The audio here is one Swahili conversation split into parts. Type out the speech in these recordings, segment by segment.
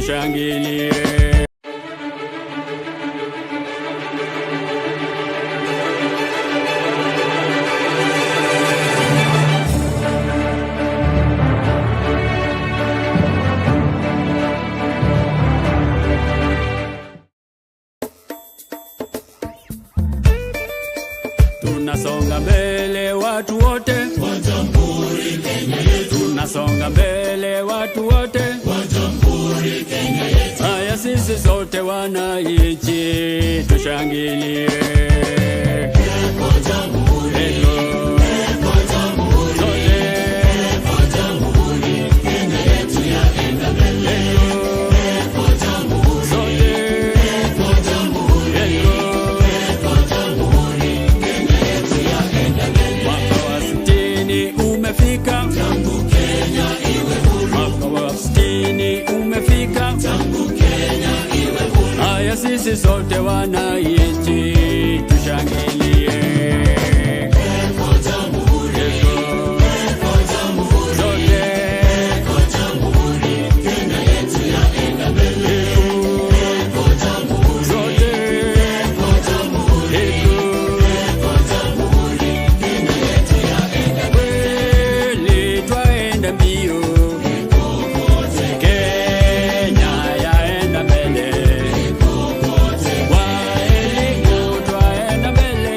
tushangilie. Tunasonga mbele watu wote wa Jamhuri Kenya yetu. Tunasonga mbele watu wote wa Jamhuri Kenya yetu. Haya sisi sote wananchi tushangilie. Kwa Jamhuri, kwa Jamhuri, kwa Jamhuri Kenya yetu yaenda mbele. Kwa Jamhuri, kwa Jamhuri, kwa Jamhuri Kenya yetu yaenda mbele. Mwaka wa 60 umefika, tangu Kenya iwe huru. Mwaka wa 60 umefika, tangu Kenya iwe huru. Haya sisi sote wananchi tushangilie. Mbele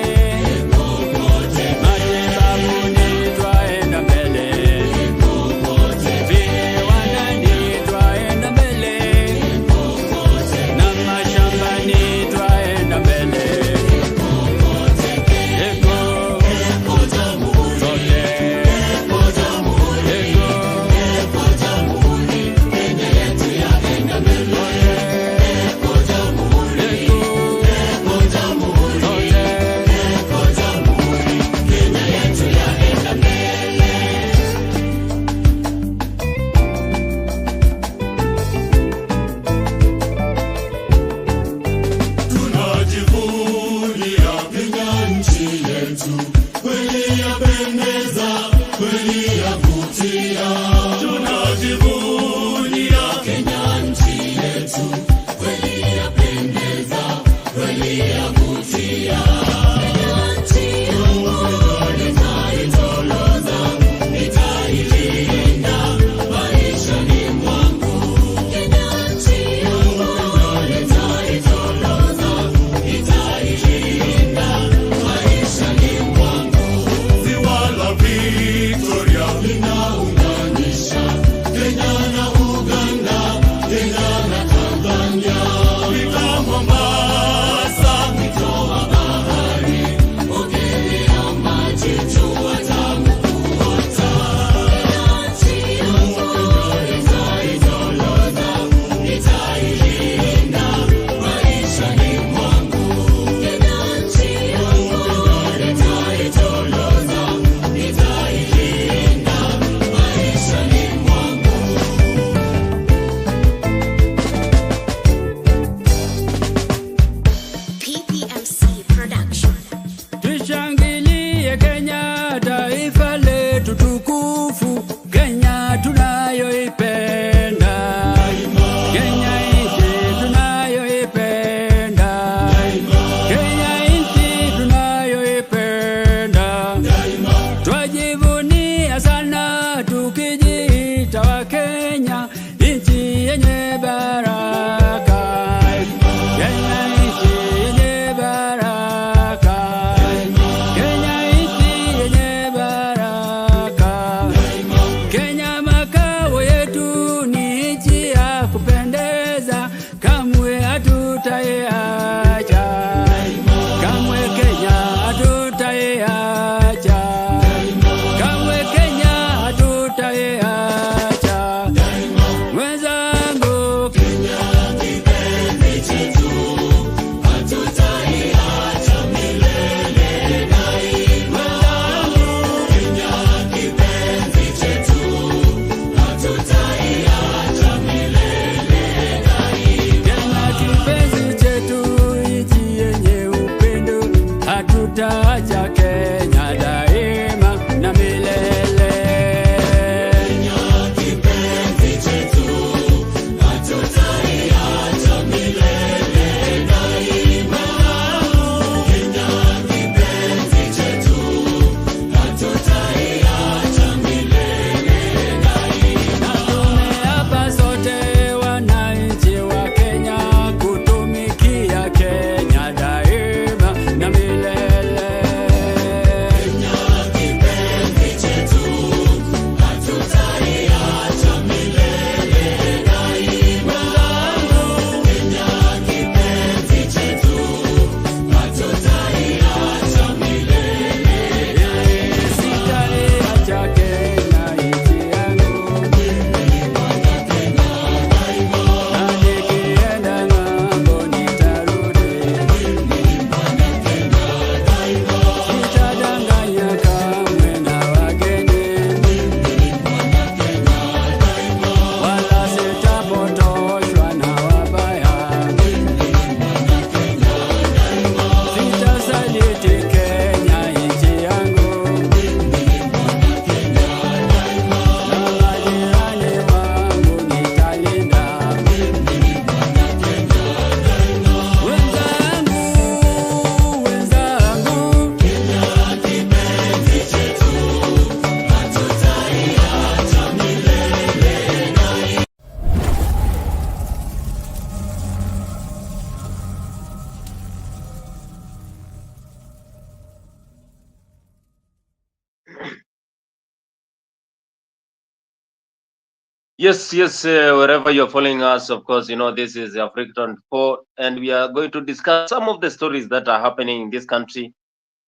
Yes, yes, wherever you're following us, of course, this is African 4, and we are going to discuss some of the stories that are happening in this country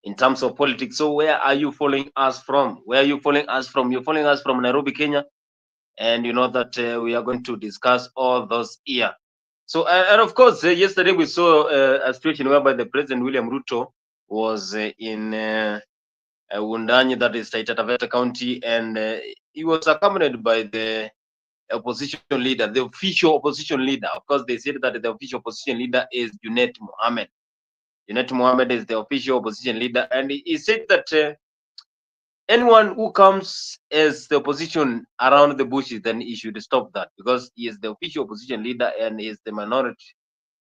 in terms of politics. So, where are you following us from? Where are you following us from? You're following us from Nairobi, Kenya, and you know that we are going to discuss all those here. So, and of course, yesterday we saw a situation whereby the President William Ruto was in Wundanyi, that is Taita Taveta County, and he was accompanied by the opposition leader, the official opposition leader. Of course, they said that the official opposition leader is Junet Mohammed. Junet Mohammed is the official opposition leader, and he said that anyone who comes as the opposition around the bushes, then he should stop that, because he is the official opposition leader and he is the minority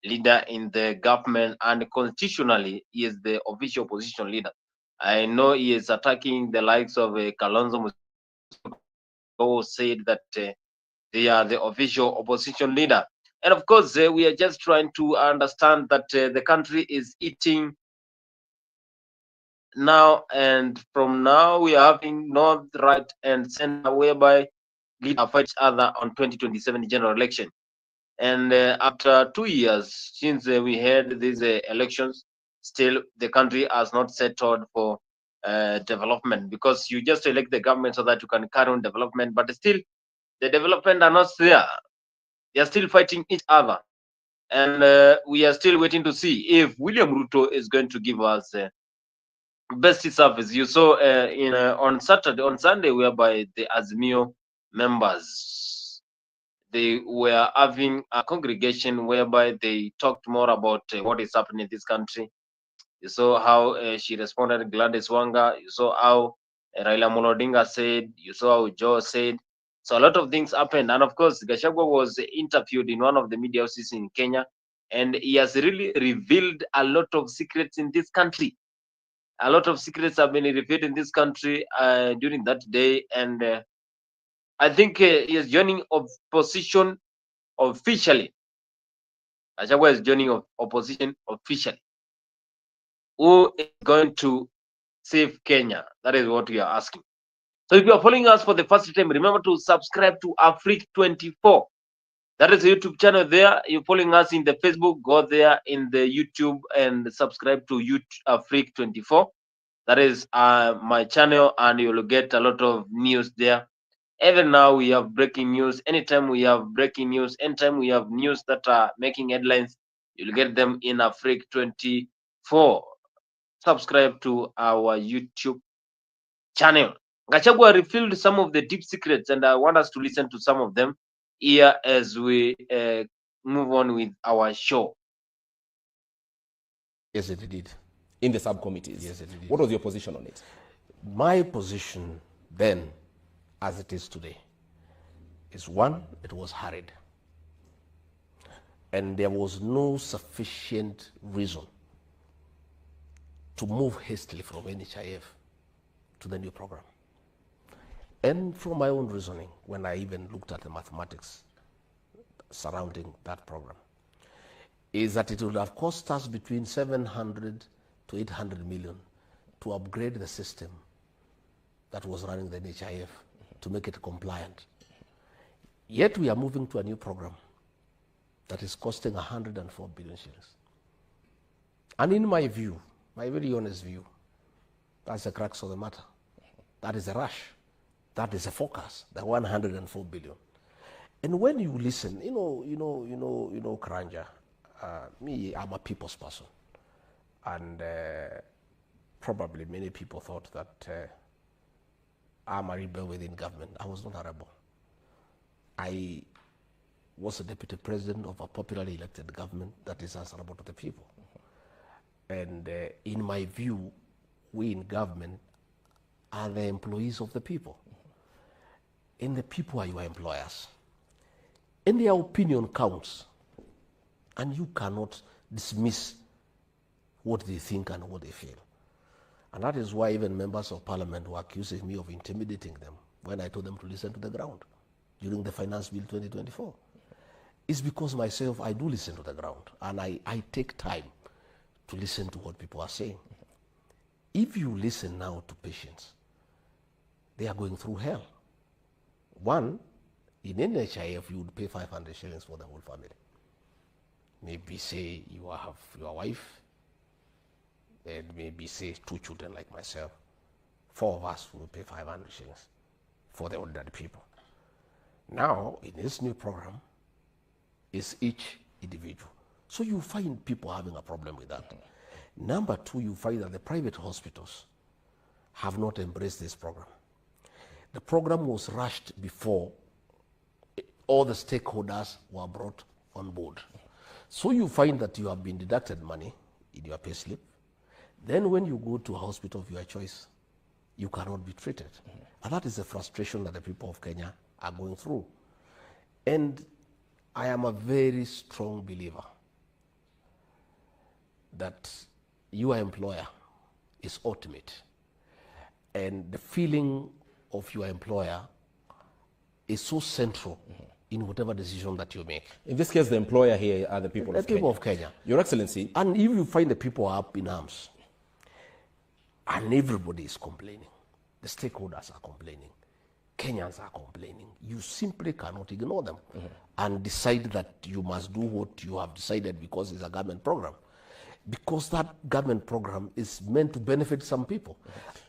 leader in the government, and constitutionally he is the official opposition leader. I know he is attacking the likes of Kalonzo who said that they are the official opposition leader. And of course, we are just trying to understand that the country is eating now, and from now we are having north, right, and center, whereby leaders fight each other on 2027 general election. And after 2 years since we had these elections, still the country has not settled for development, because you just elect the government so that you can carry on development, but still the development are not there. They are still fighting each other, and we are still waiting to see if William Ruto is going to give us best service. You saw in on Sunday, whereby the Azimio members, they were having a congregation whereby they talked more about what is happening in this country. You saw how she responded, Gladys Wanga. You saw how Raila Molodinga said. You saw how Joe said. So a lot of things happened. And of course, Gachagua was interviewed in one of the media houses in Kenya. And he has really revealed a lot of secrets in this country. A lot of secrets have been revealed in this country during that day. And I think he is joining opposition officially. Gachagua is joining opposition officially. Who is going to save Kenya? That is what we are asking. So if you are following us for the first time, remember to subscribe to Afrique 24. That is the YouTube channel there. You're following us in the Facebook, go there in the YouTube and subscribe to Afrique 24. That is my channel, and you'll get a lot of news there. Even now we have breaking news. Anytime we have breaking news, anytime we have news that are making headlines, you'll get them in Afrique 24. Subscribe to our YouTube channel. Gachagua revealed some of the deep secrets, and I want us to listen to some of them here as we move on with our show. Yes, it did. In the subcommittees? Yes, it did. What was your position on it? My position then, as it is today, is one, it was hurried. And there was no sufficient reason to move hastily from NHIF to the new program. And from my own reasoning, when I even looked at the mathematics surrounding that program, is that it would have cost us between 700 to 800 million to upgrade the system that was running the NHIF to make it compliant. Yet we are moving to a new program that is costing 104 billion shillings. And in my view, my very honest view, that's the crux of the matter. That is a rush. That is a focus, the 104 billion. And when you listen, Karanja, me, I'm a people's person. And probably many people thought that I'm a rebel within government. I was not a rebel. I was a deputy president of a popularly elected government that is answerable to the people. And in my view, we in government are the employees of the people. And the people are your employers. And their opinion counts. And you cannot dismiss what they think and what they feel. And that is why even members of parliament were accusing me of intimidating them when I told them to listen to the ground during the Finance Bill 2024. It's because myself, I do listen to the ground, and I take time to listen to what people are saying. If you listen now to patients, they are going through hell. One, In NHIF, you would pay 500 shillings for the whole family. Maybe say you have your wife, and maybe say 2 children like myself. 4 of us will pay 500 shillings for the ordinary people. Now, in this new program, it's each individual. So you find people having a problem with that. Number 2, you find that the private hospitals have not embraced this program. The program was rushed before all the stakeholders were brought on board. So you find that you have been deducted money in your pay slip. Then when you go to a hospital of your choice, you cannot be treated. And that is the frustration that the people of Kenya are going through. And I am a very strong believer that your employer is ultimate. And the feeling of your employer is so central in whatever decision that you make. In this case, the employer here are the people of Kenya. The people of Kenya. Your Excellency. And if you find the people are up in arms, and everybody is complaining, the stakeholders are complaining, Kenyans are complaining, you simply cannot ignore them and decide that you must do what you have decided because it's a government program. Because that government program is meant to benefit some people.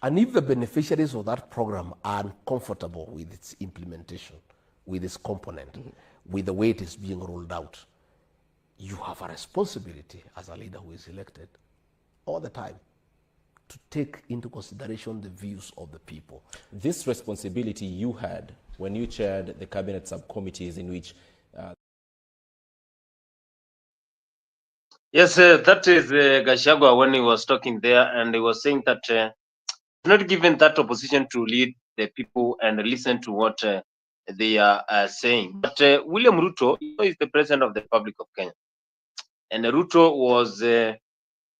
And if the beneficiaries of that program are uncomfortable with its implementation, with its component, with the way it is being rolled out, you have a responsibility as a leader who is elected all the time to take into consideration the views of the people. This responsibility you had when you chaired the cabinet subcommittees in which Yes, that is Gachagua when he was talking there, and he was saying that not given that opposition to lead the people and listen to what they are saying. But William Ruto is the president of the Republic of Kenya, and Ruto was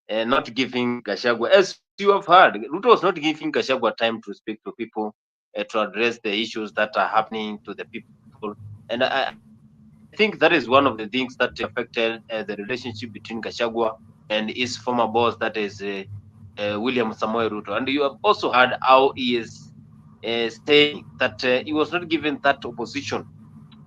not giving Gachagua, as you have heard, Ruto was not giving Gachagua time to speak to people, to address the issues that are happening to the people. And I think that is one of the things that affected the relationship between Gachagua and his former boss, that is William Samoei Ruto. And you have also heard how he is saying that he was not given that opposition.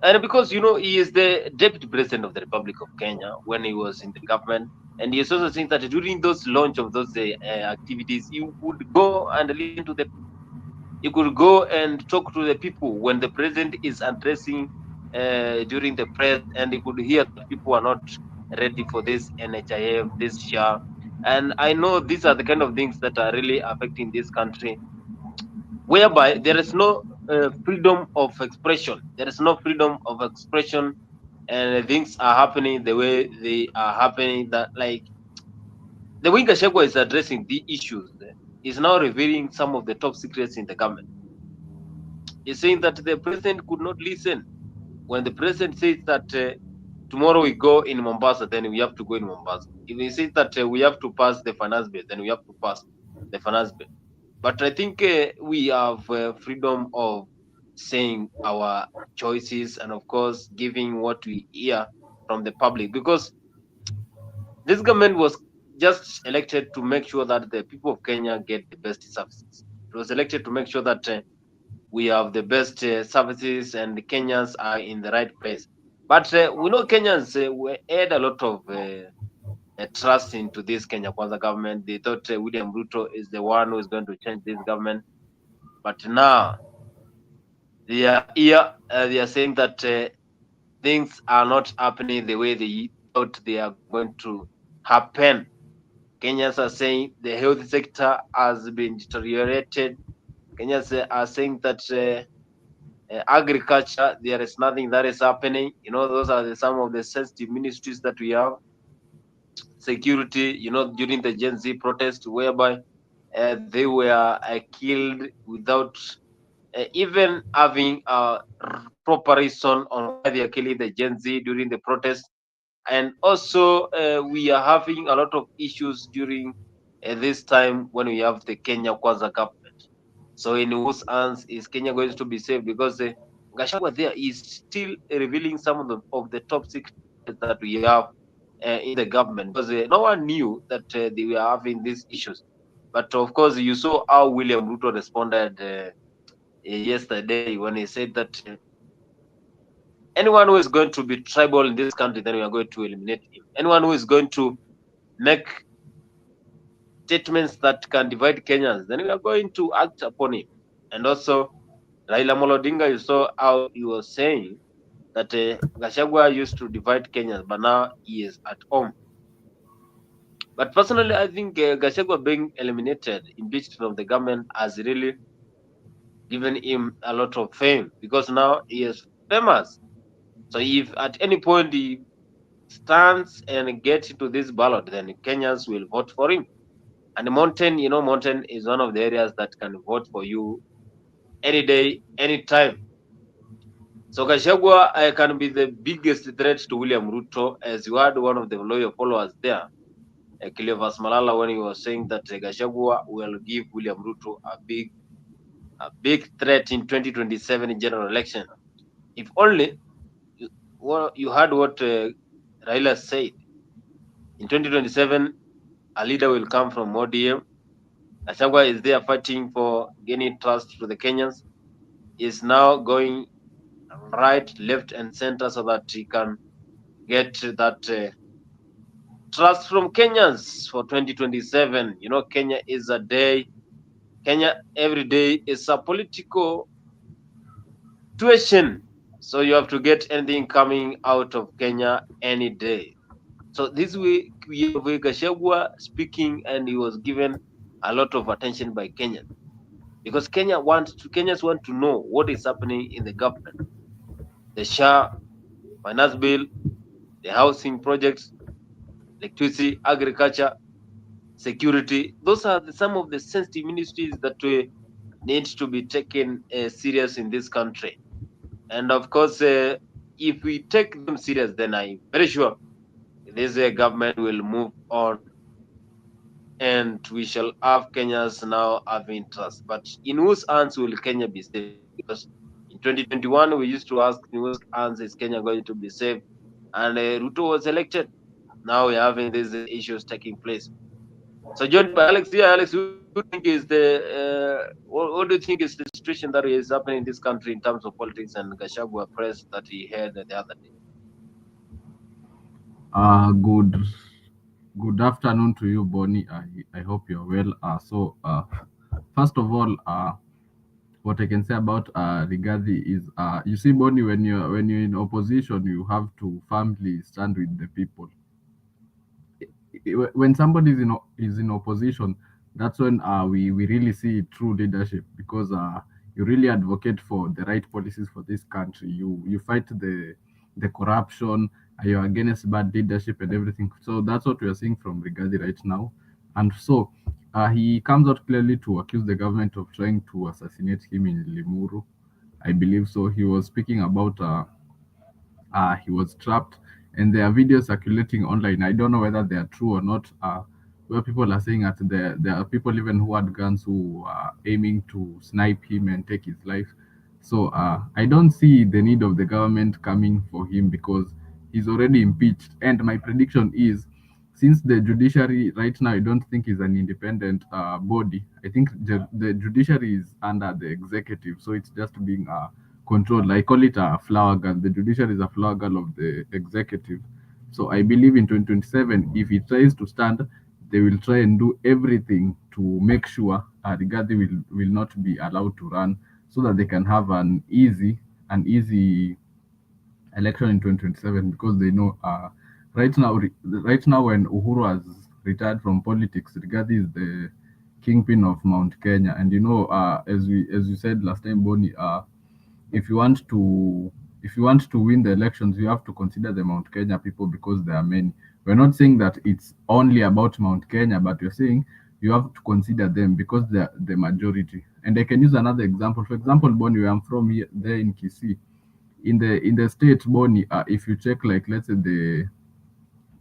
And because, you know, he is the deputy president of the Republic of Kenya when he was in the government. And he is also saying that during those launch of those activities, he would go and listen to the people. You could go and talk to the people when the president is addressing during the press, and you could hear that people are not ready for this NHIF, this SHA. And I know these are the kind of things that are really affecting this country, whereby there is no freedom of expression. There is no freedom of expression, and things are happening the way they are happening. That, like, the way Gachagua is addressing the issues is now revealing some of the top secrets in the government. He's saying that the president could not listen. When the president says that tomorrow we go in Mombasa, then we have to go in Mombasa. If he says that we have to pass the finance bill, then we have to pass the finance bill. But I think we have freedom of saying our choices, and of course giving what we hear from the public, because this government was just elected to make sure that the people of Kenya get the best services. It was elected to make sure that we have the best services and the Kenyans are in the right place. But we know Kenyans we had a lot of trust into this Kenya Kwanza government. They thought William Ruto is the one who is going to change this government. But now they are here. They are saying that things are not happening the way they thought they are going to happen. Kenyans are saying the health sector has been deteriorated. Kenyans are saying that agriculture, there is nothing that is happening. You know, those are some of the sensitive ministries that we have. Security, you know, during the Gen Z protest, whereby they were killed without even having a proper reason on why they are killing the Gen Z during the protest. And also, we are having a lot of issues during this time when we have the Kenya Kwanza government. So, in whose hands is Kenya going to be safe? Because Gachagua there is still revealing some of the top secrets that we have in the government, because no one knew that they were having these issues. But of course, you saw how William Ruto responded yesterday when he said that anyone who is going to be tribal in this country, then we are going to eliminate him. Anyone who is going to make statements that can divide Kenyans, then we are going to act upon him. And also, Raila Molodinga, you saw how he was saying that Gachagua used to divide Kenyans, but now he is at home. But personally, I think Gachagua being eliminated, impeached from the government, has really given him a lot of fame because now he is famous. So if at any point he stands and gets into this ballot, then Kenyans will vote for him. And Mountain, Mountain is one of the areas that can vote for you any day, anytime. So Gachagua can be the biggest threat to William Ruto, as you had one of the loyal followers there, Cleophas Malala, when he was saying that Gachagua will give William Ruto a big threat in 2027 general election. If only you heard what Raila said. In 2027, a leader will come from ODM. Gachagua is there fighting for gaining trust to the Kenyans. Is now going right, left, and center so that he can get that trust from Kenyans for 2027. Kenya is a day. Kenya every day is a political situation. So you have to get anything coming out of Kenya any day. So this week we have Gachagua speaking, and he was given a lot of attention by Kenya because Kenyans want to know what is happening in the government, the SHA, finance bill, the housing projects, electricity, agriculture, security. Those are some of the sensitive ministries that need to be taken serious in this country. And of course, if we take them serious, then I'm very sure this government will move on and we shall have Kenyans now having trust. But in whose hands will Kenya be safe? Because in 2021, we used to ask in whose hands is Kenya going to be safe? And Ruto was elected. Now we're having these issues taking place. So joined by Alex here. Alex, what do you think is the situation that is happening in this country in terms of politics and Gachagua press that he had the other day? Good afternoon to you, Bonnie. I hope you're well. First of all, what I can say about Rigathi is, you see, Bonnie, when you're in opposition, you have to firmly stand with the people. When somebody is in opposition, that's when we really see true leadership, because you really advocate for the right policies for this country. You fight the corruption. You're against bad leadership and everything. So that's what we are seeing from Rigathi right now. And so he comes out clearly to accuse the government of trying to assassinate him in Limuru. I believe so. He was speaking about he was trapped, and there are videos circulating online. I don't know whether they are true or not, where people are saying that there are people even who had guns who are aiming to snipe him and take his life. So I don't see the need of the government coming for him, because he's already impeached. And my prediction is, since the judiciary right now, I don't think is an independent body. I think the judiciary is under the executive, so it's just being controlled. I call it a flower girl. The judiciary is a flower girl of the executive. So I believe in 2027, if he tries to stand, they will try and do everything to make sure Rigathi will not be allowed to run, so that they can have an easy election in 2027, because they know right now when Uhuru has retired from politics, Rigathi is the kingpin of Mount Kenya. And as you said last time, Bonnie, if you want to win the elections, you have to consider the Mount Kenya people, because there are many. We're not saying that it's only about Mount Kenya, but we're saying you have to consider them because they're the majority. And I can use another example. For example, Bonnie, where I'm from here, there in Kisii, in the state, Bonnie, if you check, like, let's say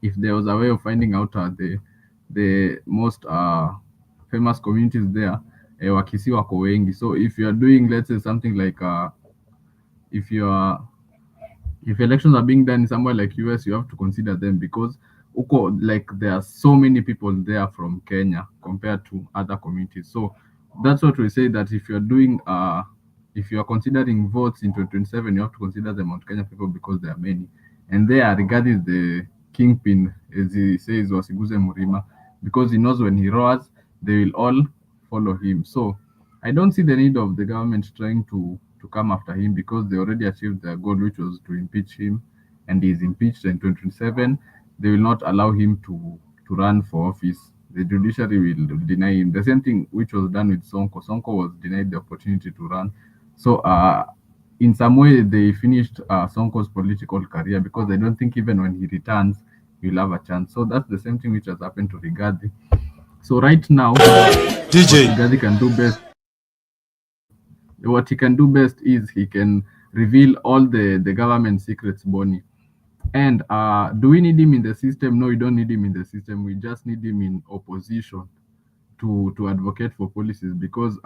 if there was a way of finding out the most famous communities there, Wakisi wako wengi. So if you are doing, let's say, something like if elections are being done somewhere like US, you have to consider them, because like there are so many people there from Kenya compared to other communities. So that's what we say, that if you're doing if you are considering votes in 2027, you have to consider the Mount Kenya people because there are many. And there, regarding the kingpin, as he says, Wasiguze Murima, because he knows when he roars, they will all follow him. So I don't see the need of the government trying to come after him, because they already achieved their goal, which was to impeach him, and he is impeached in 2027. They will not allow him to run for office. The judiciary will deny him. The same thing which was done with Sonko. Sonko was denied the opportunity to run. So in some way, they finished Sonko's political career, because I don't think even when he returns, he'll have a chance. So that's the same thing which has happened to Rigathi. So right now, DJ what Rigathi can do best. What he can do best is he can reveal all the government secrets, Bonnie. And do we need him in the system? No, we don't need him in the system. We just need him in opposition to advocate for policies, because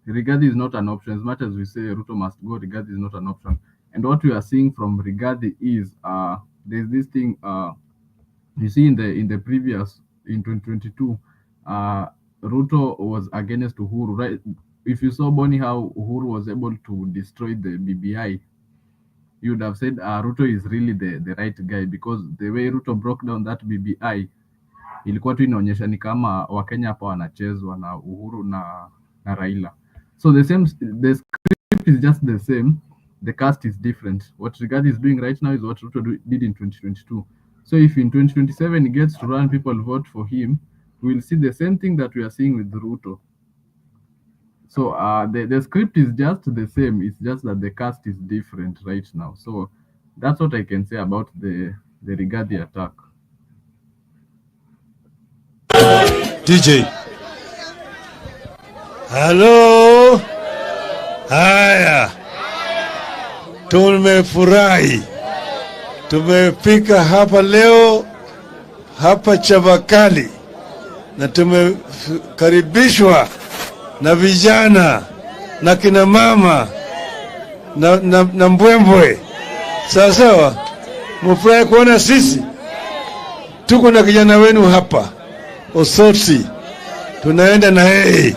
Rigathi is not an option. As much as we say Ruto must go, Rigathi is not an option. And what we are seeing from Rigathi is there's this thing you see in the previous, in 2022, Ruto was against Uhuru, right? If you saw, Bonnie, how Uhuru was able to destroy the BBI, you would have said Ruto is really the right guy, because the way Ruto broke down that BBI ilikuwa tu inaonyesha ni kama Wakenya hapa wanachezwa na Uhuru na Raila. So the script is just the same, the cast is different. What Rigathi is doing right now is what Ruto did in 2022. So if in 2027 he gets to run, people vote for him, we will see the same thing that we are seeing with Ruto. So the script is just the same. It's just that the cast is different right now. So that's what I can say about the Rigathi attack. DJ. Hello. Haya. Tumefurahi. Tumefika hapa leo hapa Chavakali, na tumekaribishwa na vijana na kina mama na mbwembwe. Sawa sawa, mfurahi kuona sisi tuko na kijana wenu hapa Osotsi, tunaenda na yeye.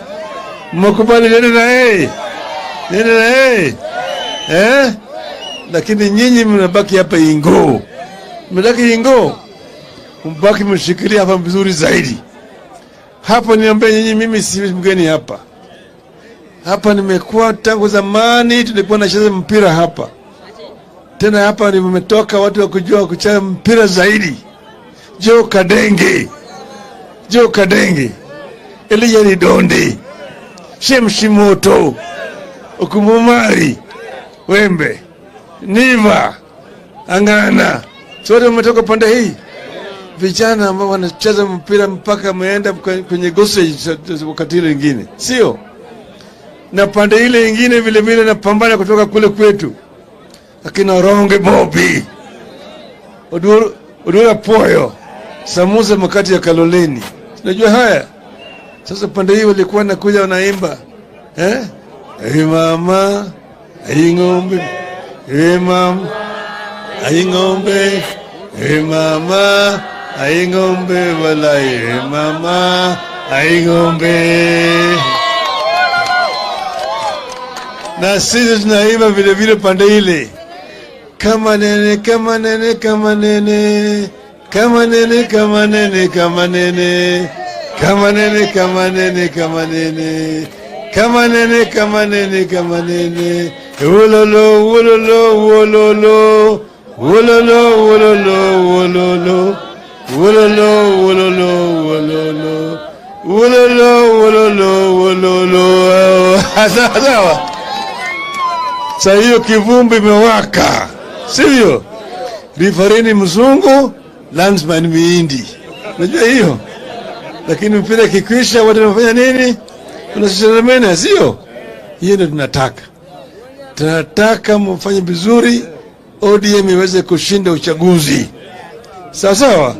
Mkubali nenda na yeye, nenda na yeye lakini nyinyi mnabaki hapa Ingo, mnabaki Ingo, mbaki mshikilia hapa vizuri zaidi. Hapa niambia nyinyi, mimi si mgeni hapa. Hapa nimekuwa tangu zamani, tulikuwa tunacheza mpira hapa. Tena hapa nimetoka watu wa kujua kucheza mpira zaidi. Jo Kadenge, Elijah Donde, Shemshimoto, Okumumari, Wembe, Niva, Angana. Sote umetoka pande hii. Vijana ambao wanacheza mpira mpaka wameenda kwenye gossage wakati ile nyingine, sio? Na pande ile nyingine vile vile napambana kutoka kule kwetu. Akina Ronge Bobby, Odura Poyo, Samuza Makati ya Kaloleni. Unajua haya? Sasa pande hii walikuwa nakuja wanaimba. Hey mama, hey ngombe, hey mama, hey ngombe, hey mama, hey ngombe wala hey mama, hey ngombe. Na sisi tunaimba vile vile pande ile. Kama nene, kama nene, kama nene, kama nene, kama nene, kama nene, kama nene, kama nene, kama nene, kama nene, kama nene, kama nene, wololo, wololo, wololo, wololo, wololo, wololo, wololo, wololo, wololo, wololo, wololo, wololo. Sawa. Sasa hiyo kivumbi imewaka, sivyo? Rifarini mzungu, landsman miindi. Unajua hiyo? Lakini mpira kikwisha watu wanafanya nini? Tunashiramena, sio? Hiyo ndio tunataka. Tunataka mfanye vizuri, ODM iweze kushinda uchaguzi. Sawa sawa?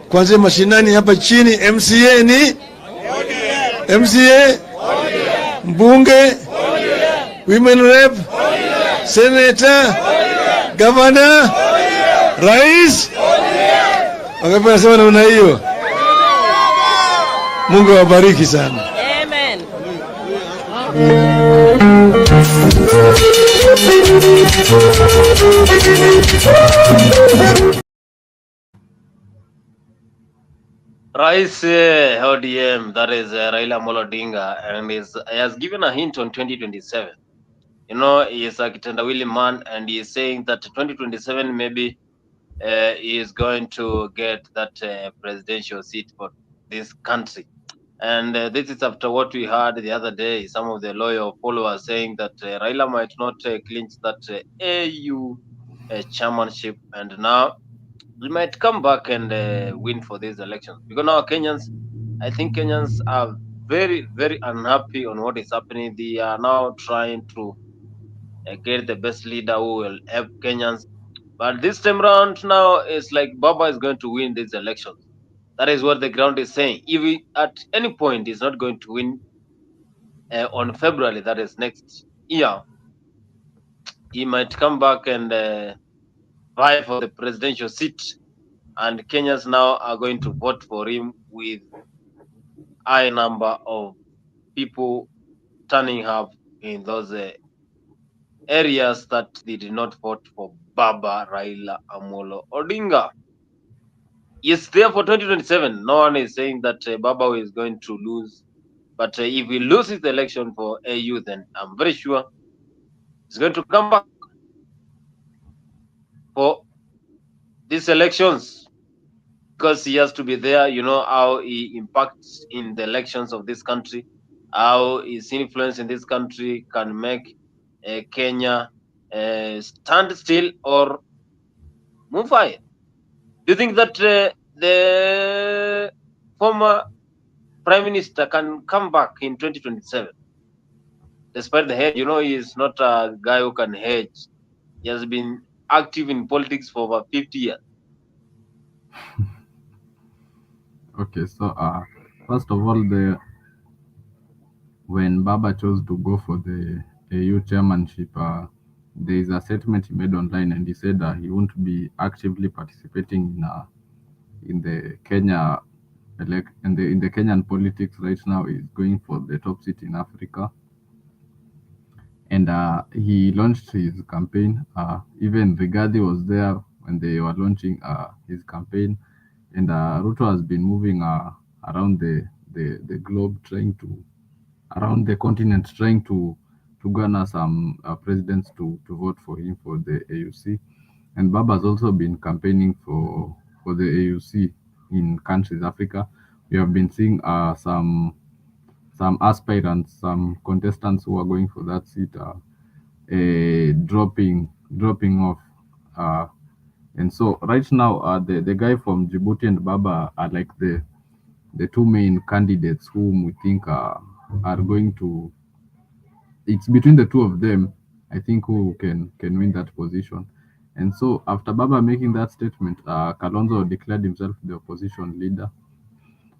Kwanza mashinani hapa chini, MCA ni ODM. MCA ODM. Mbunge Women Rep, Senator, Governor, Rais. Wangapi wanasema namna hiyo? Mungu awabariki sana. Amen. Rais ODM, that is Raila Amolo Odinga, and he has given a hint on 2027. You know, he is a kitendawili man, and he is saying that 2027 maybe he is going to get that presidential seat for this country. And this is after what we heard the other day, some of the loyal followers saying that Raila might not clinch that AU chairmanship, and now we might come back and win for these elections. Because now Kenyans, I think Kenyans are very, very unhappy on what is happening. They are now trying to get the best leader who will help Kenyans. But this time round, now it's like Baba is going to win these elections. That is what the ground is saying. If he, at any point, is not going to win on February, that is next year, he might come back and vie for the presidential seat. And Kenyans now are going to vote for him with high number of people turning up in those areas that they did not vote for Baba Raila Amolo Odinga. Yes, there for 2027. No one is saying that Baba is going to lose. But if he loses the election for AU, then I'm very sure he's going to come back for these elections because he has to be there. You know how he impacts in the elections of this country, how his influence in this country can make Kenya stand still or move ahead. Do you think that the former prime minister can come back in 2027? Despite the hedge, you know, he is not a guy who can hedge. He has been active in politics for over 50 years. Okay, so first of all, when Baba chose to go for the AU chairmanship, there is a statement he made online, and he said he won't be actively participating in the Kenya in the Kenyan politics right now. He's going for the top seat in Africa, and he launched his campaign. Even Rigathi was there when they were launching his campaign, and Ruto has been moving around the globe, around the continent, trying to garner some presidents to vote for him for the AUC. And Baba has also been campaigning for the AUC in countries Africa. We have been seeing some aspirants, some contestants who are going for that seat dropping off. And so right now, the guy from Djibouti and Baba are like the two main candidates whom we think are going to. It's between the two of them, I think, who can win that position. And so after Baba making that statement, Kalonzo declared himself the opposition leader.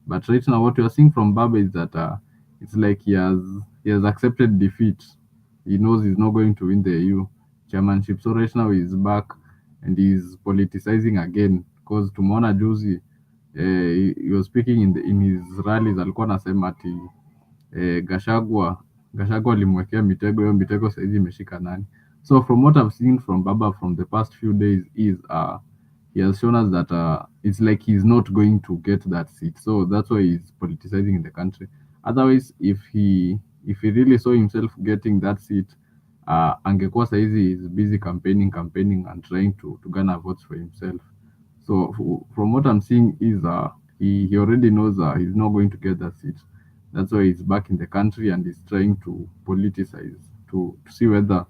But right now, what we are seeing from Baba is that it's like he has accepted defeat. He knows he's not going to win the EU chairmanship. So right now he's back and he's politicizing again, because tumeona juzi he was speaking in his rallies, alikuwa anasema ati Gachagua alimwekea mitego, hiyo mitego saizi imeshika nani. So from what I've seen from Baba from the past few days is he has shown us that it's like he's not going to get that seat. So that's why he's politicizing in the country. Otherwise, if he really saw himself getting that seat, angekuwa saizi is busy campaigning and trying to garner votes for himself. So from what I'm seeing is he already knows he's not going to get that seat. That's why he's back in the country and he's trying to politicize to see whether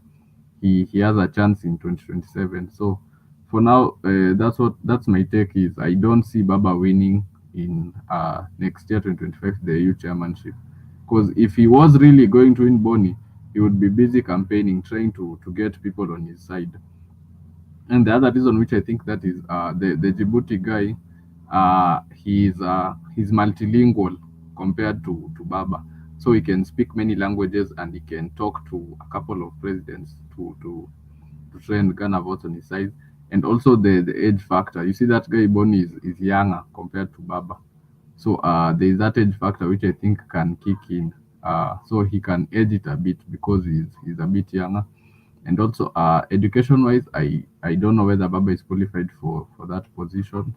he has a chance in 2027. So for now, that's my take is I don't see Baba winning in next year 2025 the EU chairmanship, because if he was really going to win Boni, he would be busy campaigning, trying to get people on his side. And the other reason which I think that is the Djibouti guy, he's multilingual compared to Baba, so he can speak many languages and he can talk to a couple of presidents to try and garner votes on his side. And also the age factor. You see that guy Boni is younger compared to Baba, so there is that age factor which I think can kick in so he can edge it a bit because he's a bit younger. And also, education-wise, I don't know whether Baba is qualified for that position.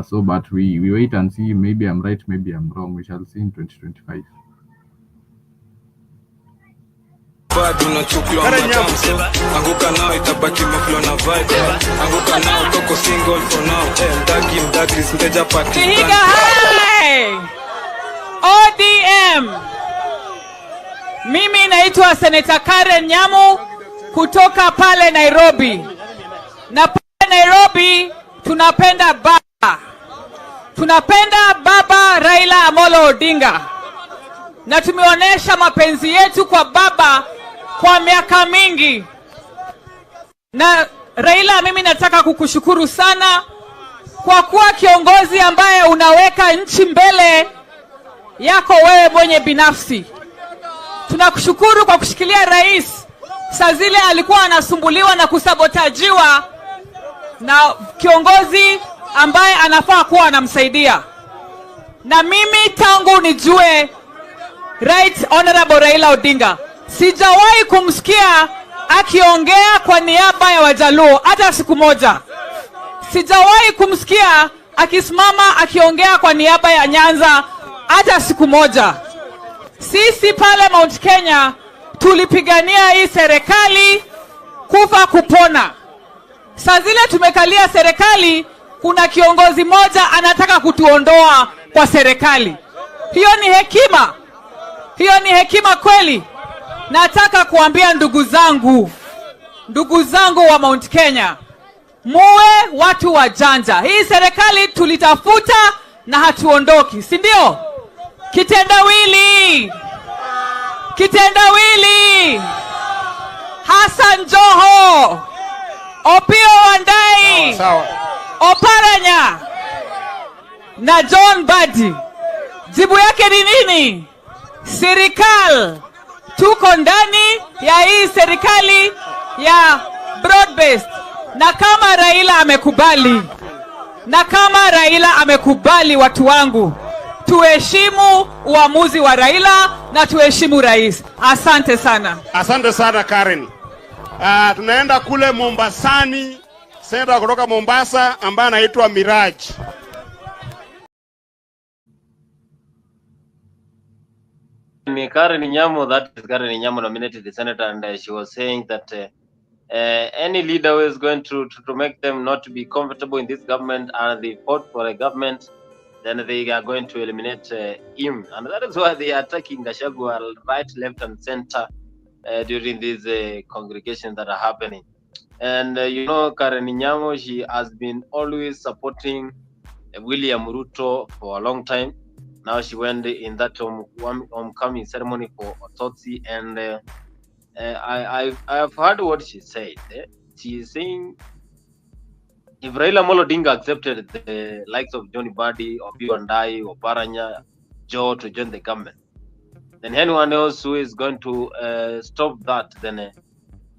So, but we wait and see. Maybe I'm right, maybe I'm wrong. We shall see in 2025. Anguka nao itabaki maflo na vibe. Anguka nao toko single for now. Mdaki mteja party. Vihiga hai! ODM. Mimi naitwa Senator Karen Nyamu kutoka pale Nairobi. Na pale Nairobi tunapenda baba. Tunapenda baba Raila Amolo Odinga. Na tumeonyesha mapenzi yetu kwa baba kwa miaka mingi. Na Raila, mimi nataka kukushukuru sana kwa kuwa kiongozi ambaye unaweka nchi mbele yako wewe mwenye binafsi. Tunakushukuru kwa kushikilia rais saa zile alikuwa anasumbuliwa na kusabotajiwa na kiongozi ambaye anafaa kuwa anamsaidia. Na mimi tangu nijue Right Honorable Raila Odinga, sijawahi kumsikia akiongea kwa niaba ya Wajaluo hata siku moja. Sijawahi kumsikia akisimama akiongea kwa niaba ya Nyanza hata siku moja. Sisi pale Mount Kenya tulipigania hii serikali kufa kupona. Saa zile tumekalia serikali, kuna kiongozi moja anataka kutuondoa kwa serikali. Hiyo ni hekima. Hiyo ni hekima kweli. Nataka kuambia ndugu zangu wa Mount Kenya, muwe watu wajanja. Hii serikali tulitafuta na hatuondoki, si ndio? Kitendawili. Hassan Joho, Opiyo Wundayi, Oparanya na John Badi. Jibu yake ni nini? Serikali. Tuko ndani ya hii serikali ya broad based. Na kama Raila amekubali, watu wangu, tuheshimu uamuzi wa Raila na tuheshimu rais. Asante sana. Asante sana Karen. Tunaenda kule Mombasani, seneta kutoka Mombasa ambaye anaitwa Miraj. Karen Nyamu, that is Karen Nyamu nominated the senator, and she was saying that any leader who is going to make them not to be comfortable in this government and they fought for a government, then they are going to eliminate him. And that is why they are attacking Gachagua right, left, and center during these congregations that are happening. And you know, Karen Nyamu, she has been always supporting William Ruto for a long time. Now she went in that homecoming ceremony for autopsy, and I have heard what she said. She is saying if Raila Amolo Odinga accepted the likes of Johnny Badi, or Wundayi, or Paranya, Joe to join the government, then anyone else who is going to stop that, then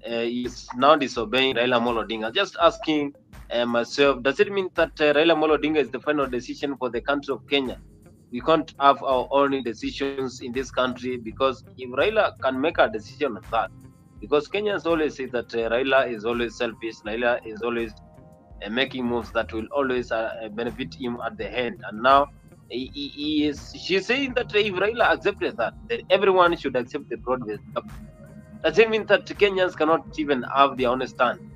is now disobeying Raila Amolo Odinga. Just asking myself, does it mean that Raila Amolo Odinga is the final decision for the country of Kenya? We can't have our own decisions in this country, because if Raila can make a decision on that, because Kenyans always say that Raila is always selfish, Raila is always making moves that will always benefit him at the end. And now she's saying that if Raila accepted that, then everyone should accept the broad-based government. Does it mean that Kenyans cannot even have their own stand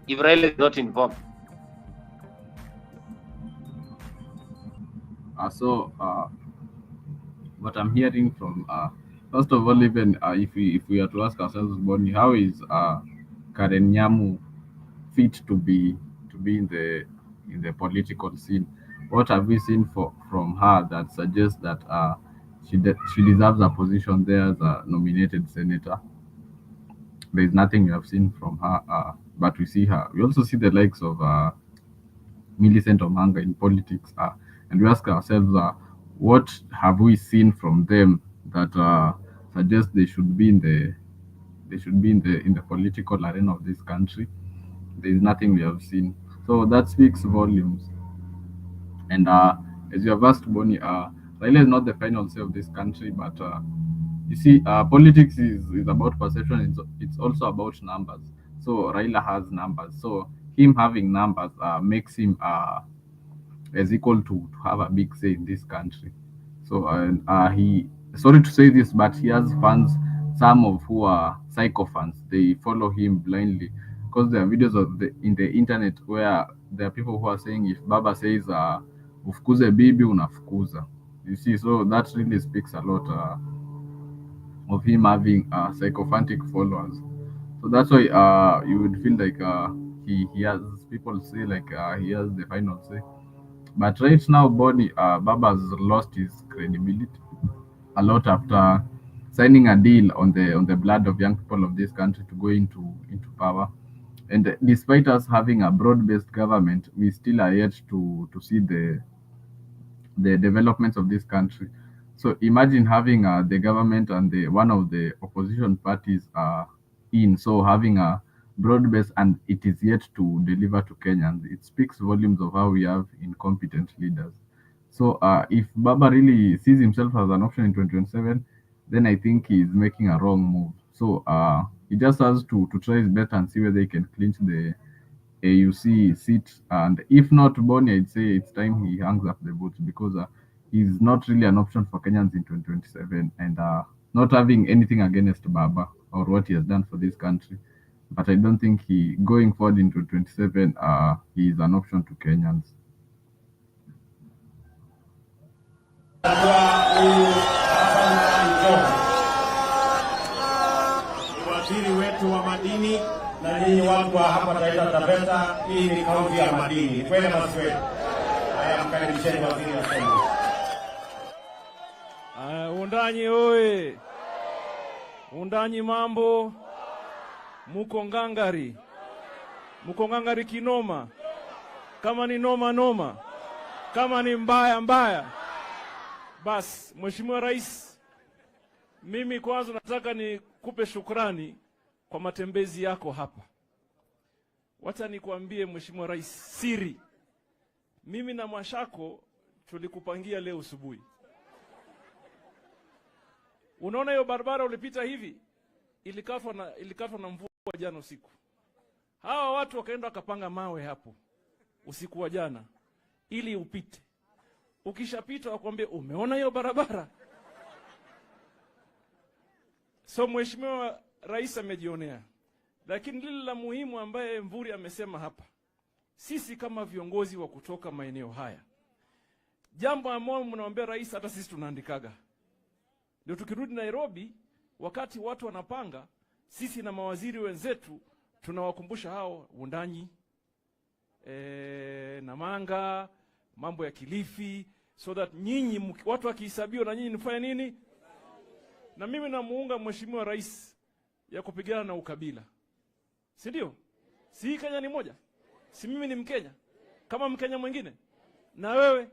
if Raila is not involved? So what I'm hearing from first of all, even if we are to ask ourselves, Bonnie, how is Karen Nyamu fit to be in the political scene? What have we seen from her that suggests that she deserves a position there as a nominated senator? There is nothing we have seen from her, but we see her. We also see the likes of Millicent Omanga in politics, and we ask ourselves, what have we seen from them that suggests they should be in the political arena of this country? There is nothing we have seen, so that speaks volumes. And as you have asked, Bonnie, Raila Raila is not the final say of this country, but you see, politics is about perception. It's also about numbers. So Raila has numbers. So him having numbers makes him as equal to have a big say in this country. So he, sorry to say this, but he has fans, some of who are psycho fans. They follow him blindly because there are videos in the internet where there are people who are saying if Baba says ufukuze bibi unafukuza. You see, so that really speaks a lot of him having psychophantic followers. So that's why you would feel like he has, people say like he has the final say. But right now, Baba has lost his credibility a lot after signing a deal on the blood of young people of this country to go into power. And despite us having a broad-based government, we still are yet to see the developments of this country. So imagine having the government and one of the opposition parties in, so having a broad base and it is yet to deliver to Kenyans. It speaks volumes of how we have incompetent leaders. So if Baba really sees himself as an option in 2027, then I think he's making a wrong move. So he just has to try his best and see whether he can clinch the AUC seat. And if not Boni, I'd say it's time he hangs up the boots, because he's not really an option for Kenyans in 2027. And not having anything against Baba or what he has done for this country, but I don't think he, going forward into 2027, he is an option to Kenyans. Waziri wetu wa madini na nyinyi watu wa hapa Taita Taveta, hii ni kaunti ya madini. Kwenda maswali. Haya, mkaribisheni waziri wa madini. Wundanyi oye. Wundanyi mambo. Muko ngangari. Muko ngangari kinoma. Kama ni noma noma. Kama ni mbaya mbaya. Bas, Mheshimiwa Rais, mimi kwanza nataka nikupe shukrani kwa matembezi yako hapa. Wacha nikuambie Mheshimiwa Rais siri. Mimi na Mwashako tulikupangia leo asubuhi. Unaona hiyo barabara ulipita hivi? Ilikatwa na mvua jana usiku. Hawa watu wakaenda wakapanga mawe hapo usiku wa jana ili upite. Ukishapita wakwambie umeona hiyo barabara? So Mheshimiwa Rais amejionea. Lakini lile la muhimu ambaye Mvuri amesema hapa, sisi kama viongozi wa kutoka maeneo haya, jambo ambalo mnaambia Rais hata sisi tunaandikaga. Ndio tukirudi Nairobi, wakati watu wanapanga, sisi na mawaziri wenzetu tunawakumbusha hao Wundanyi, Namanga, mambo ya Kilifi, so that nyinyi watu wakihesabiwa na nyinyi nifanye nini? Na mimi namuunga Mheshimiwa Rais ya kupigana na ukabila. Si ndio? Si Kenya ni moja? Si mimi ni Mkenya kama Mkenya mwingine? Na wewe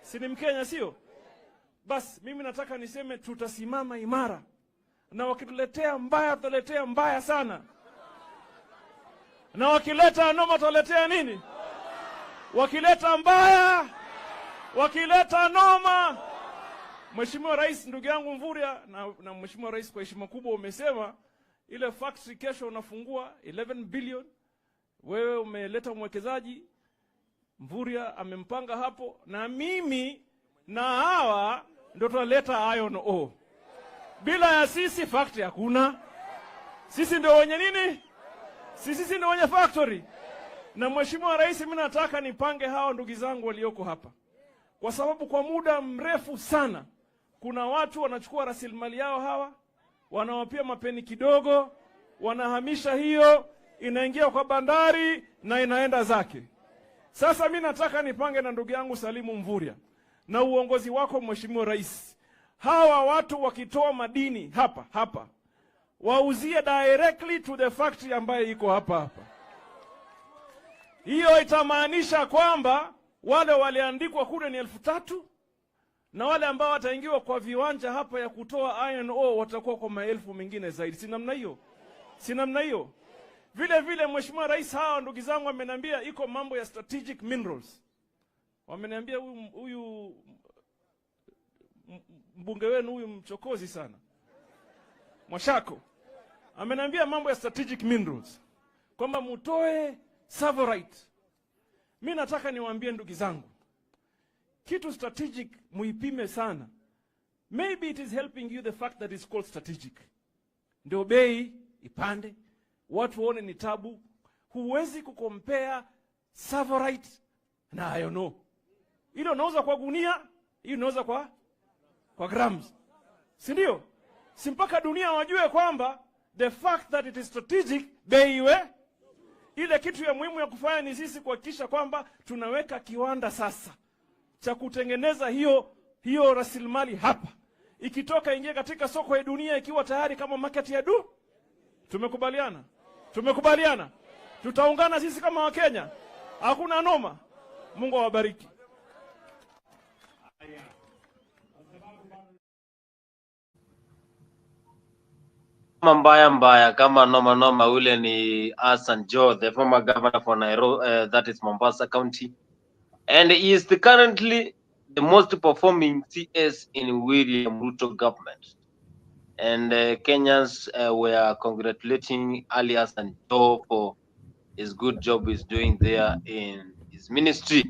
si ni Mkenya sio? Bas mimi nataka niseme tutasimama imara. Na wakituletea mbaya tutaletea mbaya sana. Na wakileta noma tutaletea nini? Wakileta mbaya, wakileta noma. Mheshimiwa Rais, ndugu yangu Mvuria na Mheshimiwa Rais, kwa heshima kubwa umesema ile factory kesho unafungua 11 billion. Wewe umeleta mwekezaji, Mvuria amempanga hapo, na mimi na hawa ndio tutaleta iron ore. Bila ya sisi factory hakuna. Sisi ndio wenye nini? Sisi ndio wenye factory. Na Mheshimiwa Rais, mimi nataka nipange hao ndugu zangu walioko hapa. Kwa sababu kwa muda mrefu sana kuna watu wanachukua rasilimali yao hawa, wanawapia mapeni kidogo, wanahamisha hiyo, inaingia kwa bandari na inaenda zake. Sasa mimi nataka nipange na ndugu yangu Salimu Mvuria na uongozi wako Mheshimiwa Rais. Hawa watu wakitoa madini hapa wauzie directly to the factory ambayo iko hapa. Hiyo itamaanisha kwamba wale waliandikwa kule ni 3,000 na wale ambao wataingiwa kwa viwanja hapa ya kutoa iron ore watakuwa kwa maelfu mengine zaidi. Si namna hiyo? Si namna hiyo? Vile vile Mheshimiwa Rais, hawa ndugu zangu wameniambia iko mambo ya strategic minerals. Wameniambia huyu mbunge wenu huyu mchokozi sana Mwashako ameniambia mambo ya strategic minerals kwamba mutoe savorite. Mimi nataka niwaambie ndugu zangu, kitu strategic muipime sana. Maybe it is helping you the fact that it's called strategic. Ndio bei ipande, watu waone ni tabu. Huwezi kukompea savorite na iron ore. Ile unauza kwa gunia, hii unauza kwa grams. Si ndio? Si mpaka dunia wajue kwamba the fact that it is strategic, bei iwe. Ile kitu ya muhimu ya kufanya ni sisi kuhakikisha kwamba tunaweka kiwanda sasa cha kutengeneza hiyo rasilimali hapa. Ikitoka ingie katika soko ya dunia ikiwa tayari kama market ya Tumekubaliana? Tumekubaliana? Tutaungana sisi kama Wakenya. Hakuna noma. Mungu awabariki. Kama mbaya kama noma ule ni Hassan Joho, the former governor for Nairobi, that is Mombasa County, and he is currently the most performing CS in William Ruto government. And Kenyans were congratulating Ali Hassan Joho for his good job he's doing there in his ministry.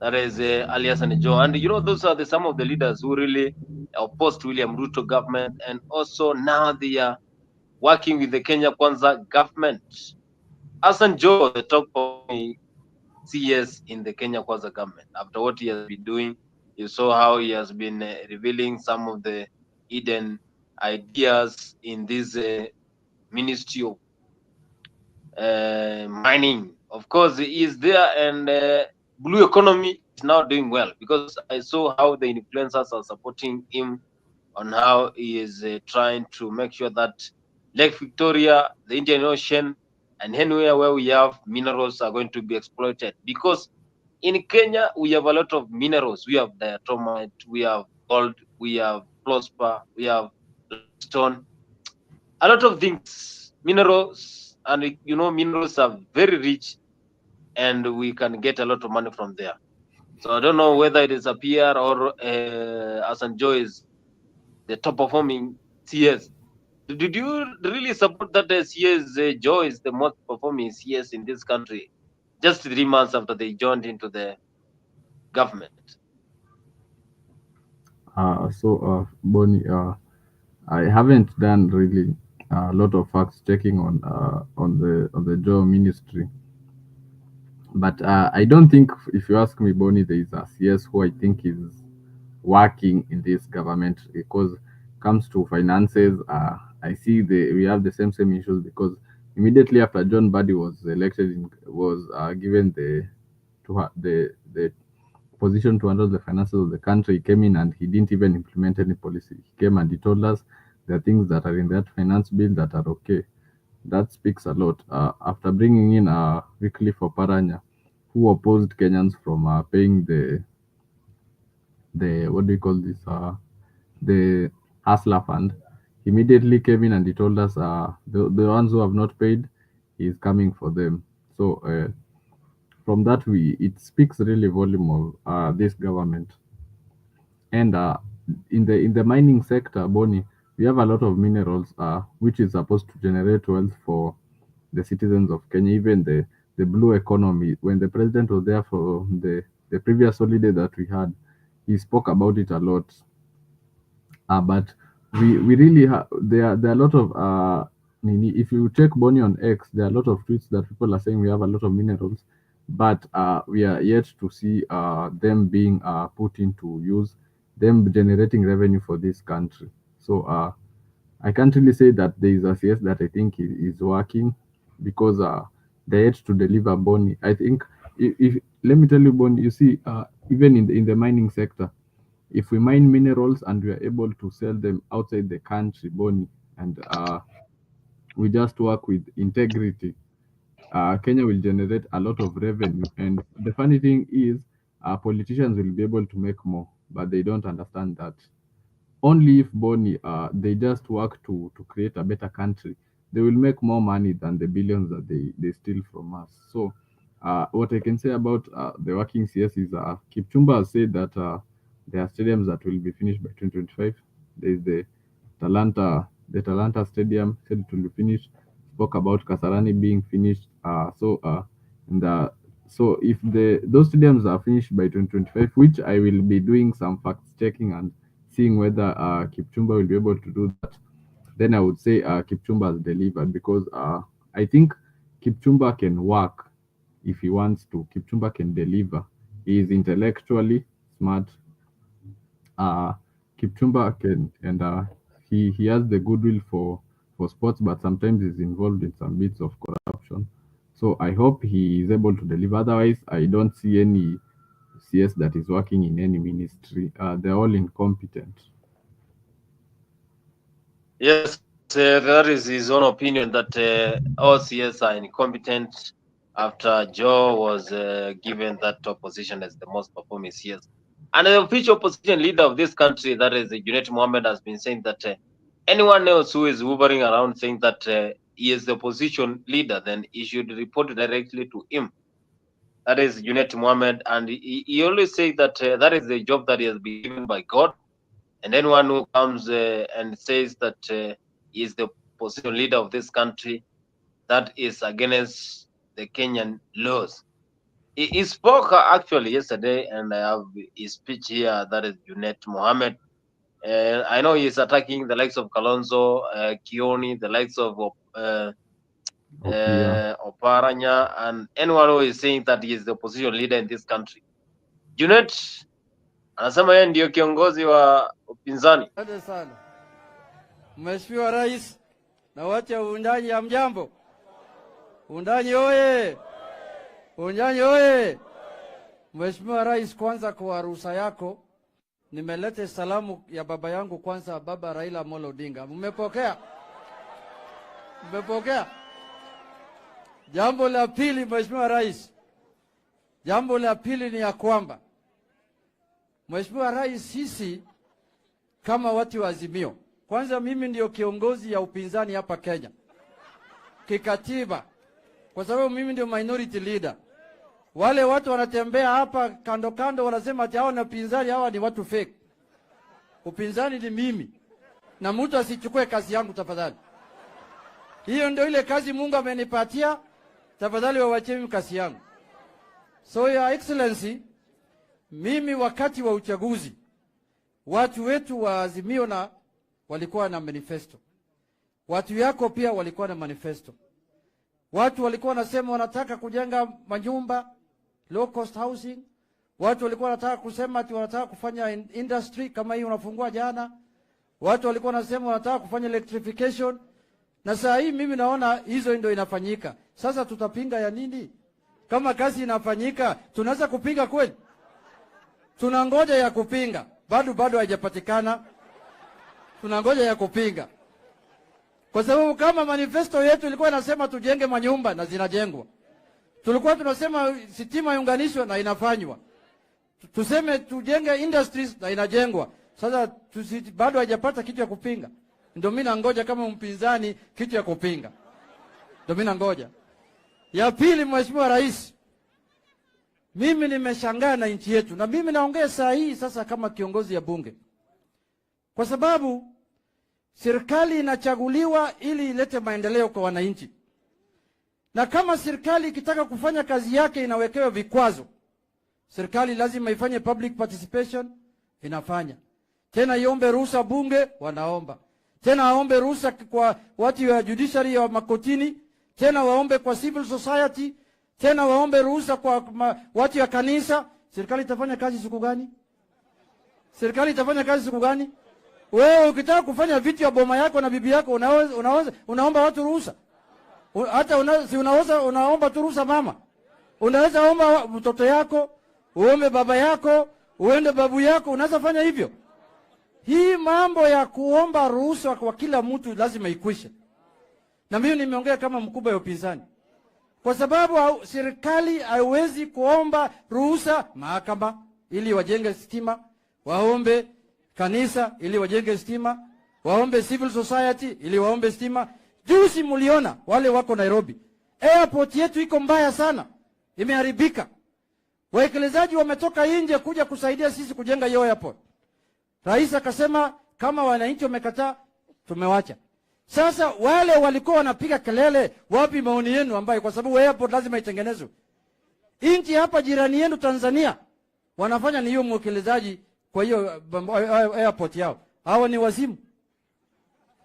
That is Ali Hassan Joho. And you know, those are some of the leaders who really opposed William Ruto government, and also now they are working with the Kenya Kwanza government. Hassan Joho, the top performing CS in the Kenya Kwanza government, after what he has been doing, you saw how he has been revealing some of the hidden ideas in this ministry of mining. Of course, he is there, and blue economy is now doing well, because I saw how the influencers are supporting him on how he is trying to make sure that Lake Victoria, the Indian Ocean, and anywhere where we have minerals are going to be exploited. Because in Kenya, we have a lot of minerals. We have diatomite, we have gold, we have fluorspar, we have stone, a lot of things, minerals, and you know, minerals are very rich, and we can get a lot of money from there. So I don't know whether it is a PR or Hassan Joho is the top performing CS. Did you really support that CS Joho is the most performing CS in this country, just 3 months after they joined into the government? Bonnie, I haven't done really a lot of fact checking on the Joho ministry, but I don't think, if you ask me, Bonnie, there is a CS who I think is working in this government. Because comes to finances, I see we have the same issues, because immediately after John Mbadi was elected, was given the position to handle the finances of the country, he came in and he didn't even implement any policy. He came and he told us there are things that are in that finance bill that are okay. That speaks a lot. After bringing in Wycliffe Oparanya, who opposed Kenyans from paying the what do you call this, the Hustler Fund, he immediately came in and he told us the ones who have not paid, he is coming for them. So from that, it speaks really volume of this government. And in the mining sector, Bonnie, we have a lot of minerals which is supposed to generate wealth for the citizens of Kenya. Even the blue economy, when the president was there for the previous holiday that we had, he spoke about it a lot. But we really there are a lot of if you check Bonnie on X, there are a lot of tweets that people are saying we have a lot of minerals, but we are yet to see them being put into use, them generating revenue for this country. So I can't really say that there is a CS that I think is working, because they're yet to deliver, Bonnie. I think if let me tell you, Bonnie, you see, even in the mining sector, if we mine minerals and we are able to sell them outside the country, Bonnie, and we just work with integrity, Kenya will generate a lot of revenue. And the funny thing is, politicians will be able to make more, but they don't understand that. Only if, Bonnie, they just work to create a better country, they will make more money than the billions that they steal from us. So what I can say about the working CS is Kipchumba has said that There are stadiums that will be finished by 2025. There is the Talanta Stadium said it will be finished. Spoke about Kasarani being finished. So if those stadiums are finished by 2025, which I will be doing some fact checking and seeing whether Kipchumba will be able to do that, then I would say Kipchumba has delivered, because I think Kipchumba can work if he wants to. Kipchumba can deliver. He is intellectually smart. Kipchumba can, and he has the goodwill for sports, but sometimes he's involved in some bits of corruption. So I hope he is able to deliver. Otherwise, I don't see any CS that is working in any ministry. They're all incompetent. Yes, that is his own opinion, that all CS are incompetent after Joe was given that position as the most performing CS. And the official opposition leader of this country, that is Junet Mohammed, has been saying that anyone else who is hovering around saying that he is the opposition leader, then he should report directly to him. That is Junet Mohammed, and he always says that that is the job that he has been given by God. And anyone who comes and says that he is the opposition leader of this country, that is against the Kenyan laws. He spoke actually yesterday, and I have his speech here. That is Junet Mohammed. I know he is attacking the likes of Kalonzo, Kioni, the likes of Oparanya, and anyone who is saying that he is the opposition leader in this country. Junet anasema yeye ndio kiongozi wa upinzani. Asante sana. Mheshimiwa Rais, na wacha Wundanyi ya mjambo. Wundanyi oye! Wundanyi oye! Mheshimiwa Rais, kwanza kwa ruhusa yako nimelete salamu ya baba yangu kwanza, Baba Raila Amolo Odinga. Mmepokea? Mmepokea? Jambo la pili, Mheshimiwa Rais. Jambo la pili ni ya kwamba Mheshimiwa Rais, sisi kama watu wa Azimio, kwanza mimi ndio kiongozi ya upinzani hapa Kenya kikatiba, kwa sababu mimi ndio minority leader. Wale watu wanatembea hapa kando kando wanasema ati hao na upinzani, hawa ni watu fake. Upinzani ni mimi, na mtu asichukue kazi yangu tafadhali. Hiyo ndio ile kazi Mungu amenipatia, tafadhali wawacheni kazi yangu. So Your Excellency, mimi wakati wa uchaguzi watu wetu wa Azimio na walikuwa na manifesto. Watu yako pia walikuwa na manifesto. Watu walikuwa wanasema wanataka kujenga manyumba, low cost housing. Watu walikuwa wanataka kusema ati wanataka kufanya industry kama hii unafungua jana. Watu walikuwa wanasema wanataka kufanya electrification. Na saa hii mimi naona hizo ndio inafanyika. Sasa tutapinga ya nini? Kama kazi inafanyika, tunaweza kupinga kweli? Tunangoja ya kupinga. Bado haijapatikana. Tunangoja ya kupinga. Kwa sababu kama manifesto yetu ilikuwa inasema tujenge manyumba na zinajengwa. Tulikuwa tunasema sitima iunganishwe na inafanywa. Tuseme tujenge industries na inajengwa. Sasa bado haijapata kitu ya kupinga. Ndio mimi nangoja kama mpinzani kitu ya kupinga. Ndio mimi nangoja. Ya pili, Mheshimiwa Rais, mimi nimeshangaa na nchi yetu, na mimi naongea saa hii sasa kama kiongozi ya bunge. Kwa sababu serikali inachaguliwa ili ilete maendeleo kwa wananchi. Na kama serikali ikitaka kufanya kazi yake inawekewa vikwazo. Serikali lazima ifanye public participation, inafanya. Tena iombe ruhusa bunge, wanaomba. Tena waombe ruhusa kwa watu wa judiciary wa makotini, tena waombe kwa civil society, tena waombe ruhusa kwa watu wa kanisa. Serikali itafanya kazi siku gani? Serikali itafanya kazi siku gani? Wewe ukitaka kufanya vitu ya boma yako na bibi yako unaomba watu ruhusa. Hata unaomba tu ruhusa mama. Unaweza omba mtoto yako, uombe baba yako, uende babu yako, unaweza fanya hivyo. Hii mambo ya kuomba ruhusa kwa kila mtu lazima ikwishe. Na mimi nimeongea kama mkubwa wa upinzani. Kwa sababu serikali haiwezi kuomba ruhusa mahakama ili wajenge stima, waombe kanisa ili wajenge stima, waombe civil society ili waombe stima. Juzi mliona wale wako Nairobi. Airport yetu iko mbaya sana. Imeharibika. Waekelezaji wametoka nje kuja kusaidia sisi kujenga hiyo airport. Rais akasema kama wananchi wamekataa, tumewacha. Sasa wale walikuwa wanapiga kelele, wapi maoni yenu, ambayo kwa sababu airport lazima itengenezwe. Nchi hapa jirani yenu Tanzania wanafanya ni hiyo mwekelezaji kwa hiyo airport yao. Hawa ni wazimu.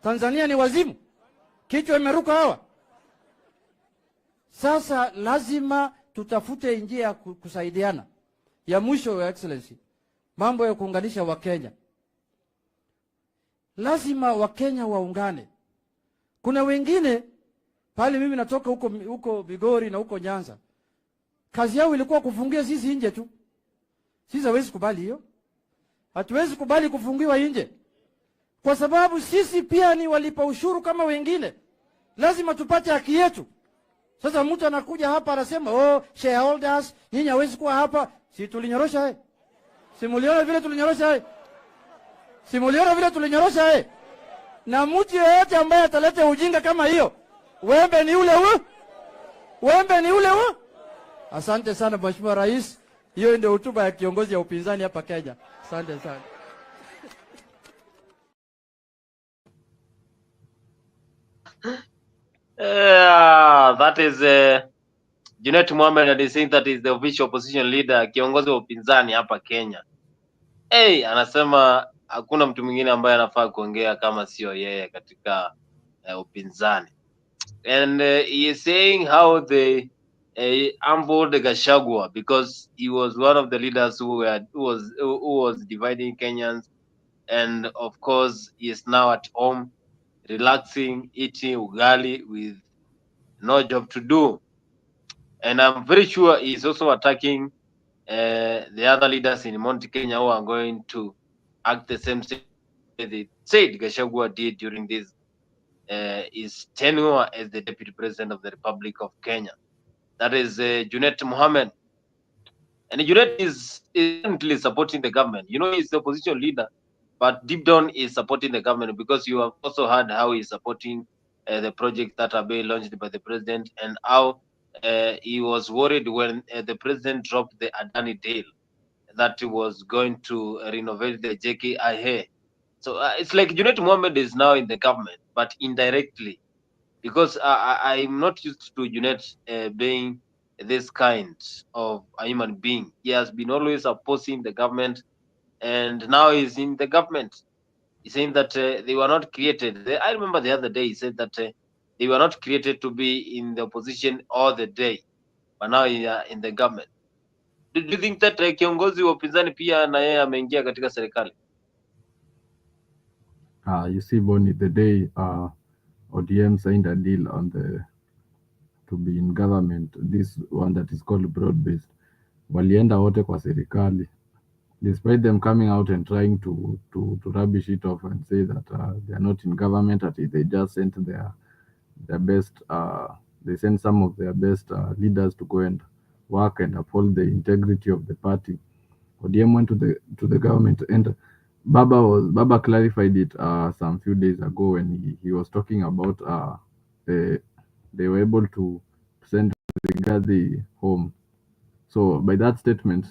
Tanzania ni wazimu. Kichwa imeruka hawa. Sasa lazima tutafute njia ya kusaidiana. Ya mwisho, Your Excellency, mambo ya kuunganisha Wakenya. Lazima Wakenya waungane. Kuna wengine pale, mimi natoka huko Bigori na huko Nyanza, kazi yao ilikuwa kufungia sisi nje tu. Sisi hawezi kubali hiyo. Hatuwezi kubali kufungiwa nje, kwa sababu sisi pia ni walipa ushuru kama wengine. Lazima tupate haki yetu. Sasa mtu anakuja hapa anasema, oh, shareholders, nyinyi hawezi kuwa hapa. Si tulinyorosha Simuliona vile tulinyorosha Simuliona vile tulinyorosha Na mtu yeyote ambaye ataleta ujinga kama hiyo, wembe ni ule huu. Wembe ni ule huu. Asante sana Mheshimiwa Rais. Hiyo ndio hotuba ya kiongozi ya upinzani hapa Kenya. Asante sana. That is Junet Mohamed, and is saying that is the official opposition leader, kiongozi wa upinzani hapa Kenya. Anasema hakuna mtu mwingine ambaye anafaa kuongea kama sio yeye katika upinzani. And he is saying how they humbled Gachagua because he was one of the leaders who was dividing Kenyans, and of course he is now at home relaxing, eating ugali with no job to do. And I'm very sure he's also attacking the other leaders in Mount Kenya who are going to act the same way they said Gachagua did during this his tenure as the Deputy President of the Republic of Kenya. That is Junet Mohamed. And Junet is currently supporting the government. You know, he's the opposition leader, but deep down is supporting the government, because you have also heard how he's supporting the project that are being launched by the president, and how he was worried when the president dropped the Adani deal that he was going to renovate the JKIA. So it's like Junet Mohamed is now in the government, but indirectly, because I'm not used to Junet being this kind of a human being. He has been always opposing the government, and now he's in the government. He's saying that they were not created. I remember the other day he said that they were not created to be in the opposition all the day, but now he are in the government. Do you think that kiongozi wa upinzani pia na yeye ameingia katika serikali? You see, Bonnie, the day ODM signed a deal on to be in government, this one that is called broad-based, walienda wote kwa serikali, despite them coming out and trying to rubbish it off and say that they are not in government, that they just sent their best, they sent some of their best leaders to go and work and uphold the integrity of the party. ODM went to the government, and Baba clarified it some few days ago when he was talking about they were able to send Rigathi home. So by that statement,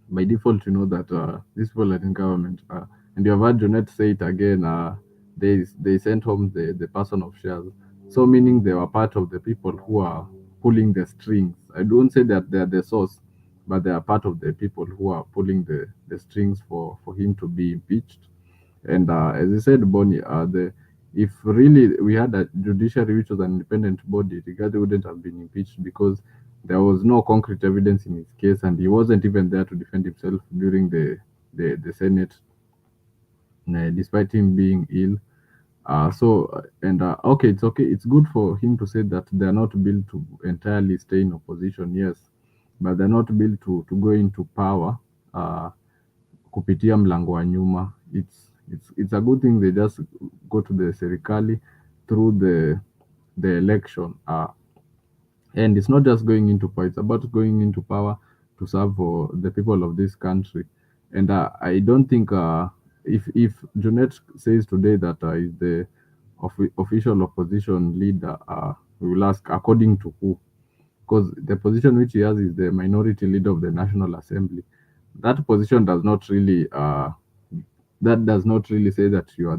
by default, you know that these people are in government, and you have heard Junet say it again. They sent home the person of shares, so meaning they were part of the people who are pulling the strings. I don't say that they are the source, but they are part of the people who are pulling the strings for him to be impeached. And as I said, Bonnie, if really we had a judiciary which was an independent body, Rigathi wouldn't have been impeached, because there was no concrete evidence in his case, and he wasn't even there to defend himself during the Senate, despite him being ill. Okay, it's okay. It's good for him to say that they are not built to entirely stay in opposition, yes, but they're not built to go into power kupitia mlango wa nyuma. It's a good thing they just go to the serikali through the election. And it's not just going into power, it's about going into power to serve for the people of this country. And I don't think if Junet says today that is the official opposition leader, we will ask according to who. because the position which he has is the minority leader of the National Assembly. That position does not really say that you are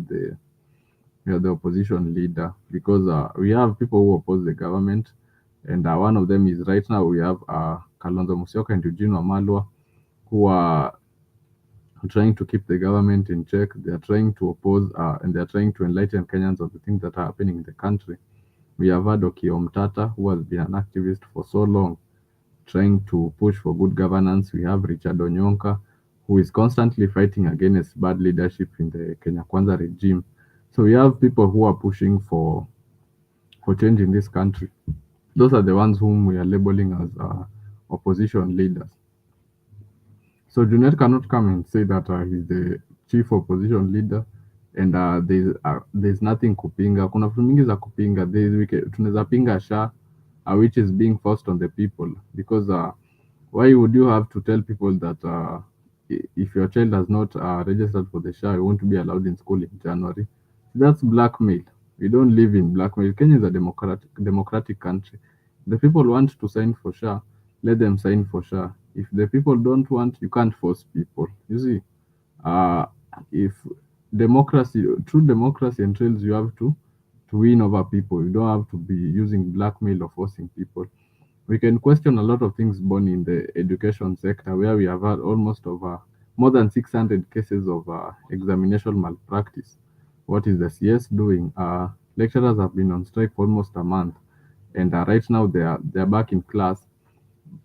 the opposition leader, because we have people who oppose the government, and one of them is right now we have Kalonzo Musyoka and Eugene Wamalwa, who are trying to keep the government in check. They are trying to oppose and they are trying to enlighten Kenyans of the things that are happening in the country. We have had Okiya Omtatah, who has been an activist for so long, trying to push for good governance. We have Richard Onyonka, who is constantly fighting against bad leadership in the Kenya Kwanza regime. So we have people who are pushing for change in this country. Those are the ones whom we are labeling as opposition leaders. So Junet cannot come and say that he's the chief opposition leader and there's nothing kupinga. Kuna vitu mingi za kupinga. Tunaweza pinga SHA, which is being forced on the people, because why would you have to tell people that if your child has not registered for the SHA, you won't be allowed in school in January? That's blackmail. We don't live in blackmail. Kenya is a democratic country. The people want to sign for SHA, let them sign for SHA. If the people don't want, you can't force people. You see, if true democracy entails you have to win over people. You don't have to be using blackmail or forcing people. We can question a lot of things born in the education sector, where we have had almost more than 600 cases of examination malpractice. What is the CS doing? Lecturers have been on strike for almost a month, and right now they are back in class.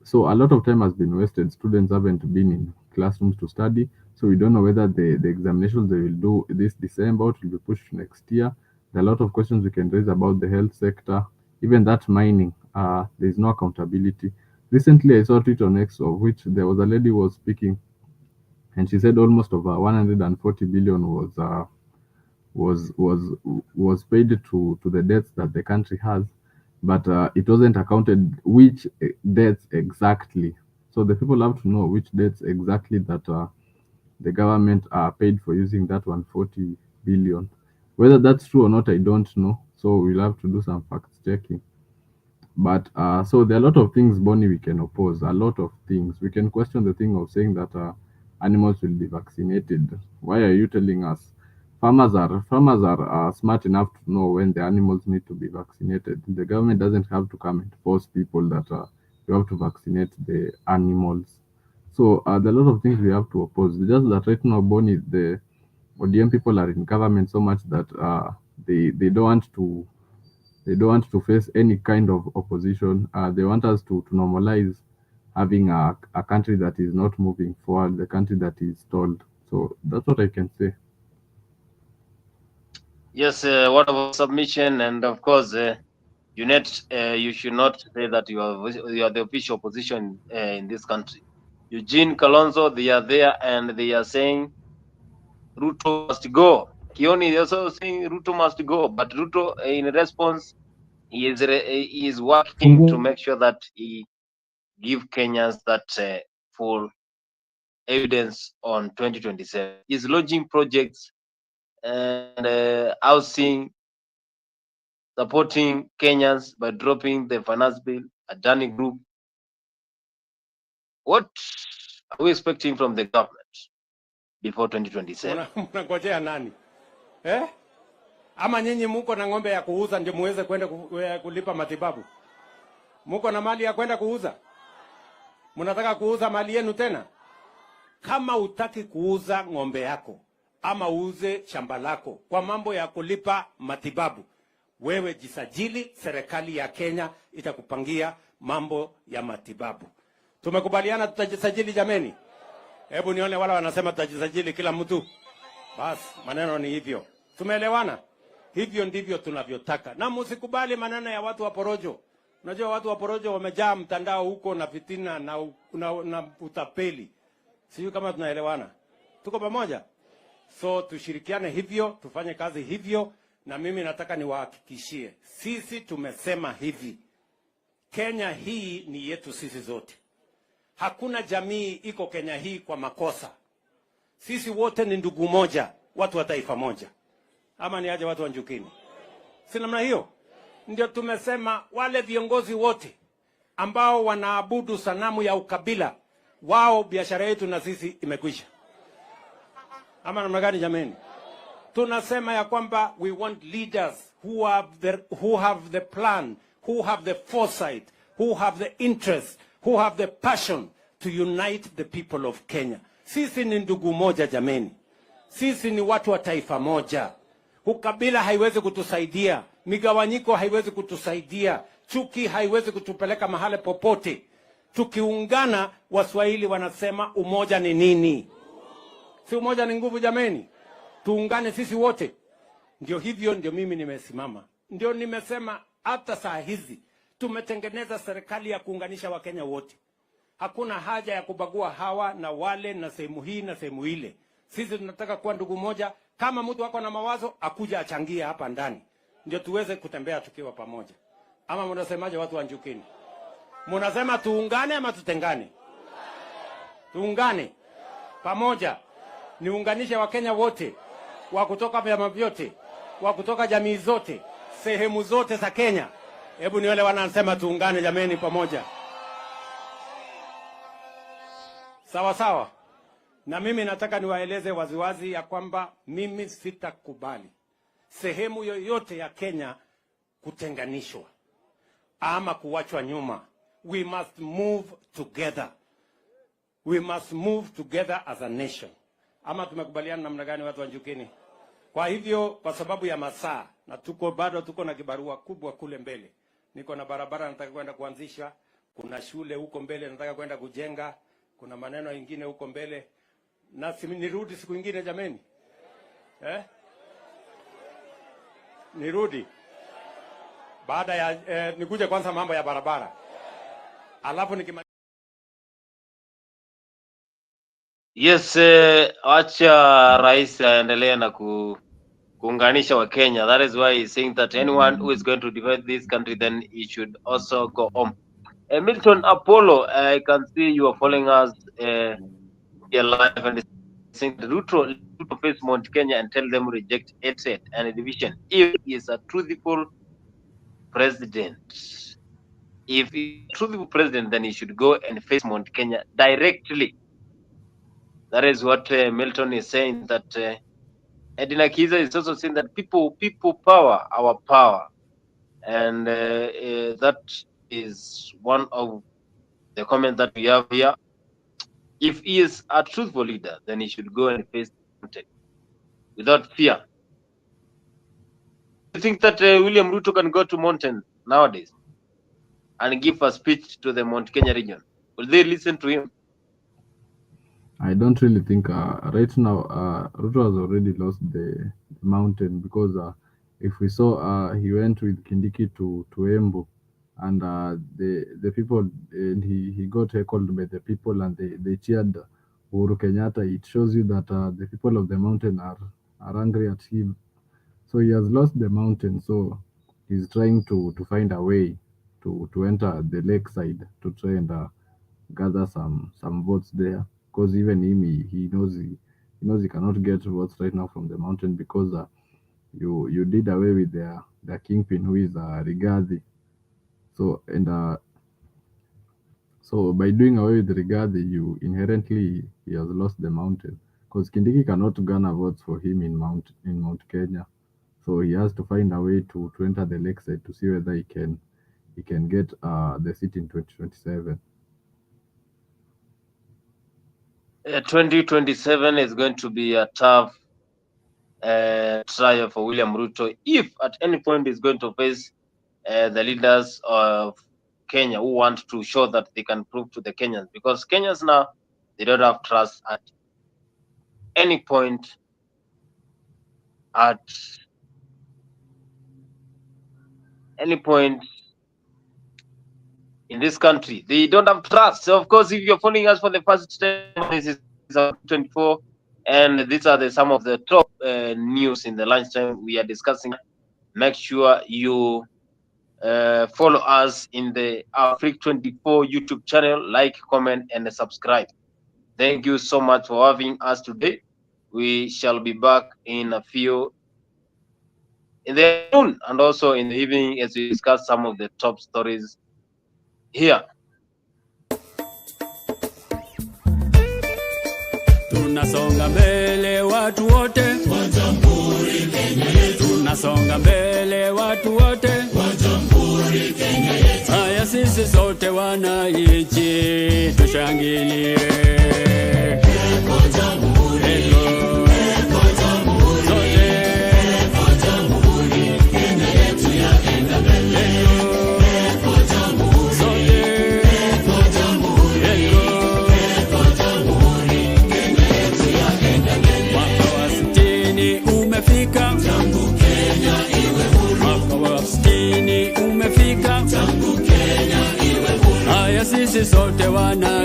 So a lot of time has been wasted. Students haven't been in classrooms to study, so we don't know whether the examinations they will do this December will be pushed next year. There are a lot of questions we can raise about the health sector, even that mining. There is no accountability. Recently, I saw a tweet on X of which there was a lady who was speaking, and she said almost over 140 billion was paid to the debts that the country has, but it wasn't accounted which debts exactly. So the people have to know which debts exactly that the government paid for using that 140 billion. Whether that's true or not, I don't know. So we'll have to do some fact checking. But so there are a lot of things, Bonnie, we can oppose. A lot of things. We can question the thing of saying that animals will be vaccinated. Why are you telling us? Farmers are smart enough to know when the animals need to be vaccinated. The government doesn't have to come and force people that you have to vaccinate the animals. So there are a lot of things we have to oppose. Just that right now, Bonnie, the ODM people are in government so much that they don't want to face any kind of opposition. They want us to normalize having a country that is not moving forward, the country that is stalled. So that's what I can say. Yes, what about submission? And of course, you should not say that you are the official opposition in this country. Eugene, Kalonzo, they are there and they are saying Ruto must go. Kioni is also saying Ruto must go, but Ruto, in response, he is working to make sure that he give Kenyans that full evidence on 2027. He's launching projects and housing, supporting Kenyans by dropping the finance bill, Adani Group. What are we expecting from the government before 2027? Mnangojea nani? Ama nyinyi muko na ng'ombe ya kuuza ndio muweze kwenda kulipa matibabu? Muko na mali ya kwenda kuuza? Mnataka kuuza mali yenu tena? Kama utaki kuuza ng'ombe yako ama uuze shamba lako kwa mambo ya kulipa matibabu, wewe jisajili, serikali ya Kenya itakupangia mambo ya matibabu. Tumekubaliana tutajisajili jameni? Hebu nione wala wanasema tutajisajili kila mtu. Basi maneno ni hivyo. Tumeelewana? Hivyo ndivyo tunavyotaka. Na msikubali maneno ya watu wa porojo. Unajua watu wa porojo wamejaa mtandao huko na fitina na utapeli. Sijui kama tunaelewana. Tuko pamoja? So tushirikiane hivyo, tufanye kazi hivyo, na mimi nataka niwahakikishie. Sisi tumesema hivi. Kenya hii ni yetu sisi zote. Hakuna jamii iko Kenya hii kwa makosa. Sisi wote ni ndugu moja, watu wa taifa moja. Ama ni aje watu wa Njukini? Si namna hiyo? Ndio tumesema wale viongozi wote ambao wanaabudu sanamu ya ukabila, wao biashara yetu na sisi imekwisha. Ama namna gani jameni? Tunasema ya kwamba we want leaders who have the plan, who have the foresight, who have the interest, who have the passion to unite the people of Kenya. Sisi ni ndugu moja jameni. Sisi ni watu wa taifa moja. Ukabila haiwezi kutusaidia, migawanyiko haiwezi kutusaidia, chuki haiwezi kutupeleka mahali popote. Tukiungana, Waswahili wanasema umoja ni nini? Si umoja ni nguvu jameni? Tuungane sisi wote. Ndio hivyo ndio mimi nimesimama. Ndio nimesema hata saa hizi tumetengeneza serikali ya kuunganisha Wakenya wote. Hakuna haja ya kubagua hawa na wale na sehemu hii na sehemu ile. Sisi tunataka kuwa ndugu moja. Kama mtu wako na mawazo akuja achangie hapa ndani, ndio tuweze kutembea tukiwa pamoja. Ama mnasemaje watu wa Njukini? Mnasema tuungane ama tutengane? Tuungane pamoja. Niunganishe Wakenya wote, wa kutoka vyama vyote, wa kutoka jamii zote, sehemu zote za Kenya. Hebu ni wale wanasema tuungane jameni pamoja. Sawa sawa. Na mimi nataka niwaeleze waziwazi ya kwamba mimi sitakubali sehemu yoyote ya Kenya kutenganishwa ama kuachwa nyuma. We must move together. We must move together as a nation. Ama tumekubaliana namna gani watu wa Njukini? Kwa hivyo kwa sababu ya masaa na bado tuko na kibarua kubwa kule mbele. Niko na barabara nataka kwenda kuanzisha, kuna shule huko mbele nataka kwenda kujenga, kuna maneno mengine huko mbele. Na nirudi siku nyingine jameni? Nirudi baada ya nikuje kwanza mambo ya barabara. Alafu Yes, acha rais aendelee na kuunganisha wa Kenya. That is why he's saying that anyone who is going to divide this country, then he should also go home. Milton Apollo, I can see you are following us here live and saying Ruto face Mount Kenya and tell them reject hatred and division. If he is a truthful president, if he is a truthful president, then he should go and face Mount Kenya directly. That is what Milton is saying. That Edina Kiza is also saying that people power, our power, and that is one of the comments that we have here. If he is a truthful leader, then he should go and face contact without fear. Do you think that William Ruto can go to mountain nowadays and give a speech to the Mount Kenya region? Will they listen to him? I don't really think right now Ruto has already lost the mountain, because if we saw he went with Kindiki to Embu, and the people, and he got heckled by the people, and they cheered Uhuru Kenyatta. It shows you that the people of the mountain are angry at him. So he has lost the mountain. So he's trying to find a way to enter the lakeside to try and gather some votes there. Because even him, he knows he cannot get votes right now from the mountain, because you did away with the kingpin, who is Rigathi. So so by doing away with Rigathi, he has lost the mountain, because Kindiki cannot garner votes for him in Mount Kenya. So he has to find a way to enter the lakeside to see whether he can get the seat in 2027. 2027 is going to be a tough trial for William Ruto, if at any point he's going to face the leaders of Kenya who want to show that they can prove to the Kenyans, because Kenyans now, they don't have trust at any point in this country. They don't have trust. So of course, if you're following us for the first time, this is 24, and these are some of the top news in the lunchtime we are discussing. Make sure you follow us in the Africa 24 YouTube channel, like, comment, and subscribe. Thank you so much for having us today. We shall be back in a few in the afternoon and also in the evening as we discuss some of the top stories here. Tunasonga mbele watu wote wa Jamhuri Kenya yetu. Tunasonga mbele watu wote wa Jamhuri Kenya yetu. Haya sisi sote wananchi tushangilie. Eko Jamhuri, eko Jamhuri, sote eko Jamhuri Kenya yetu yaenda mbele. Eko Jamhuri, sote eko Jamhuri, eko Jamhuri Kenya yetu yaenda mbele. Mwaka wa 60 umefika, tangu Kenya iwe huru. Mwaka wa 60 umefika, tangu Kenya iwe huru. Haya sisi sote wana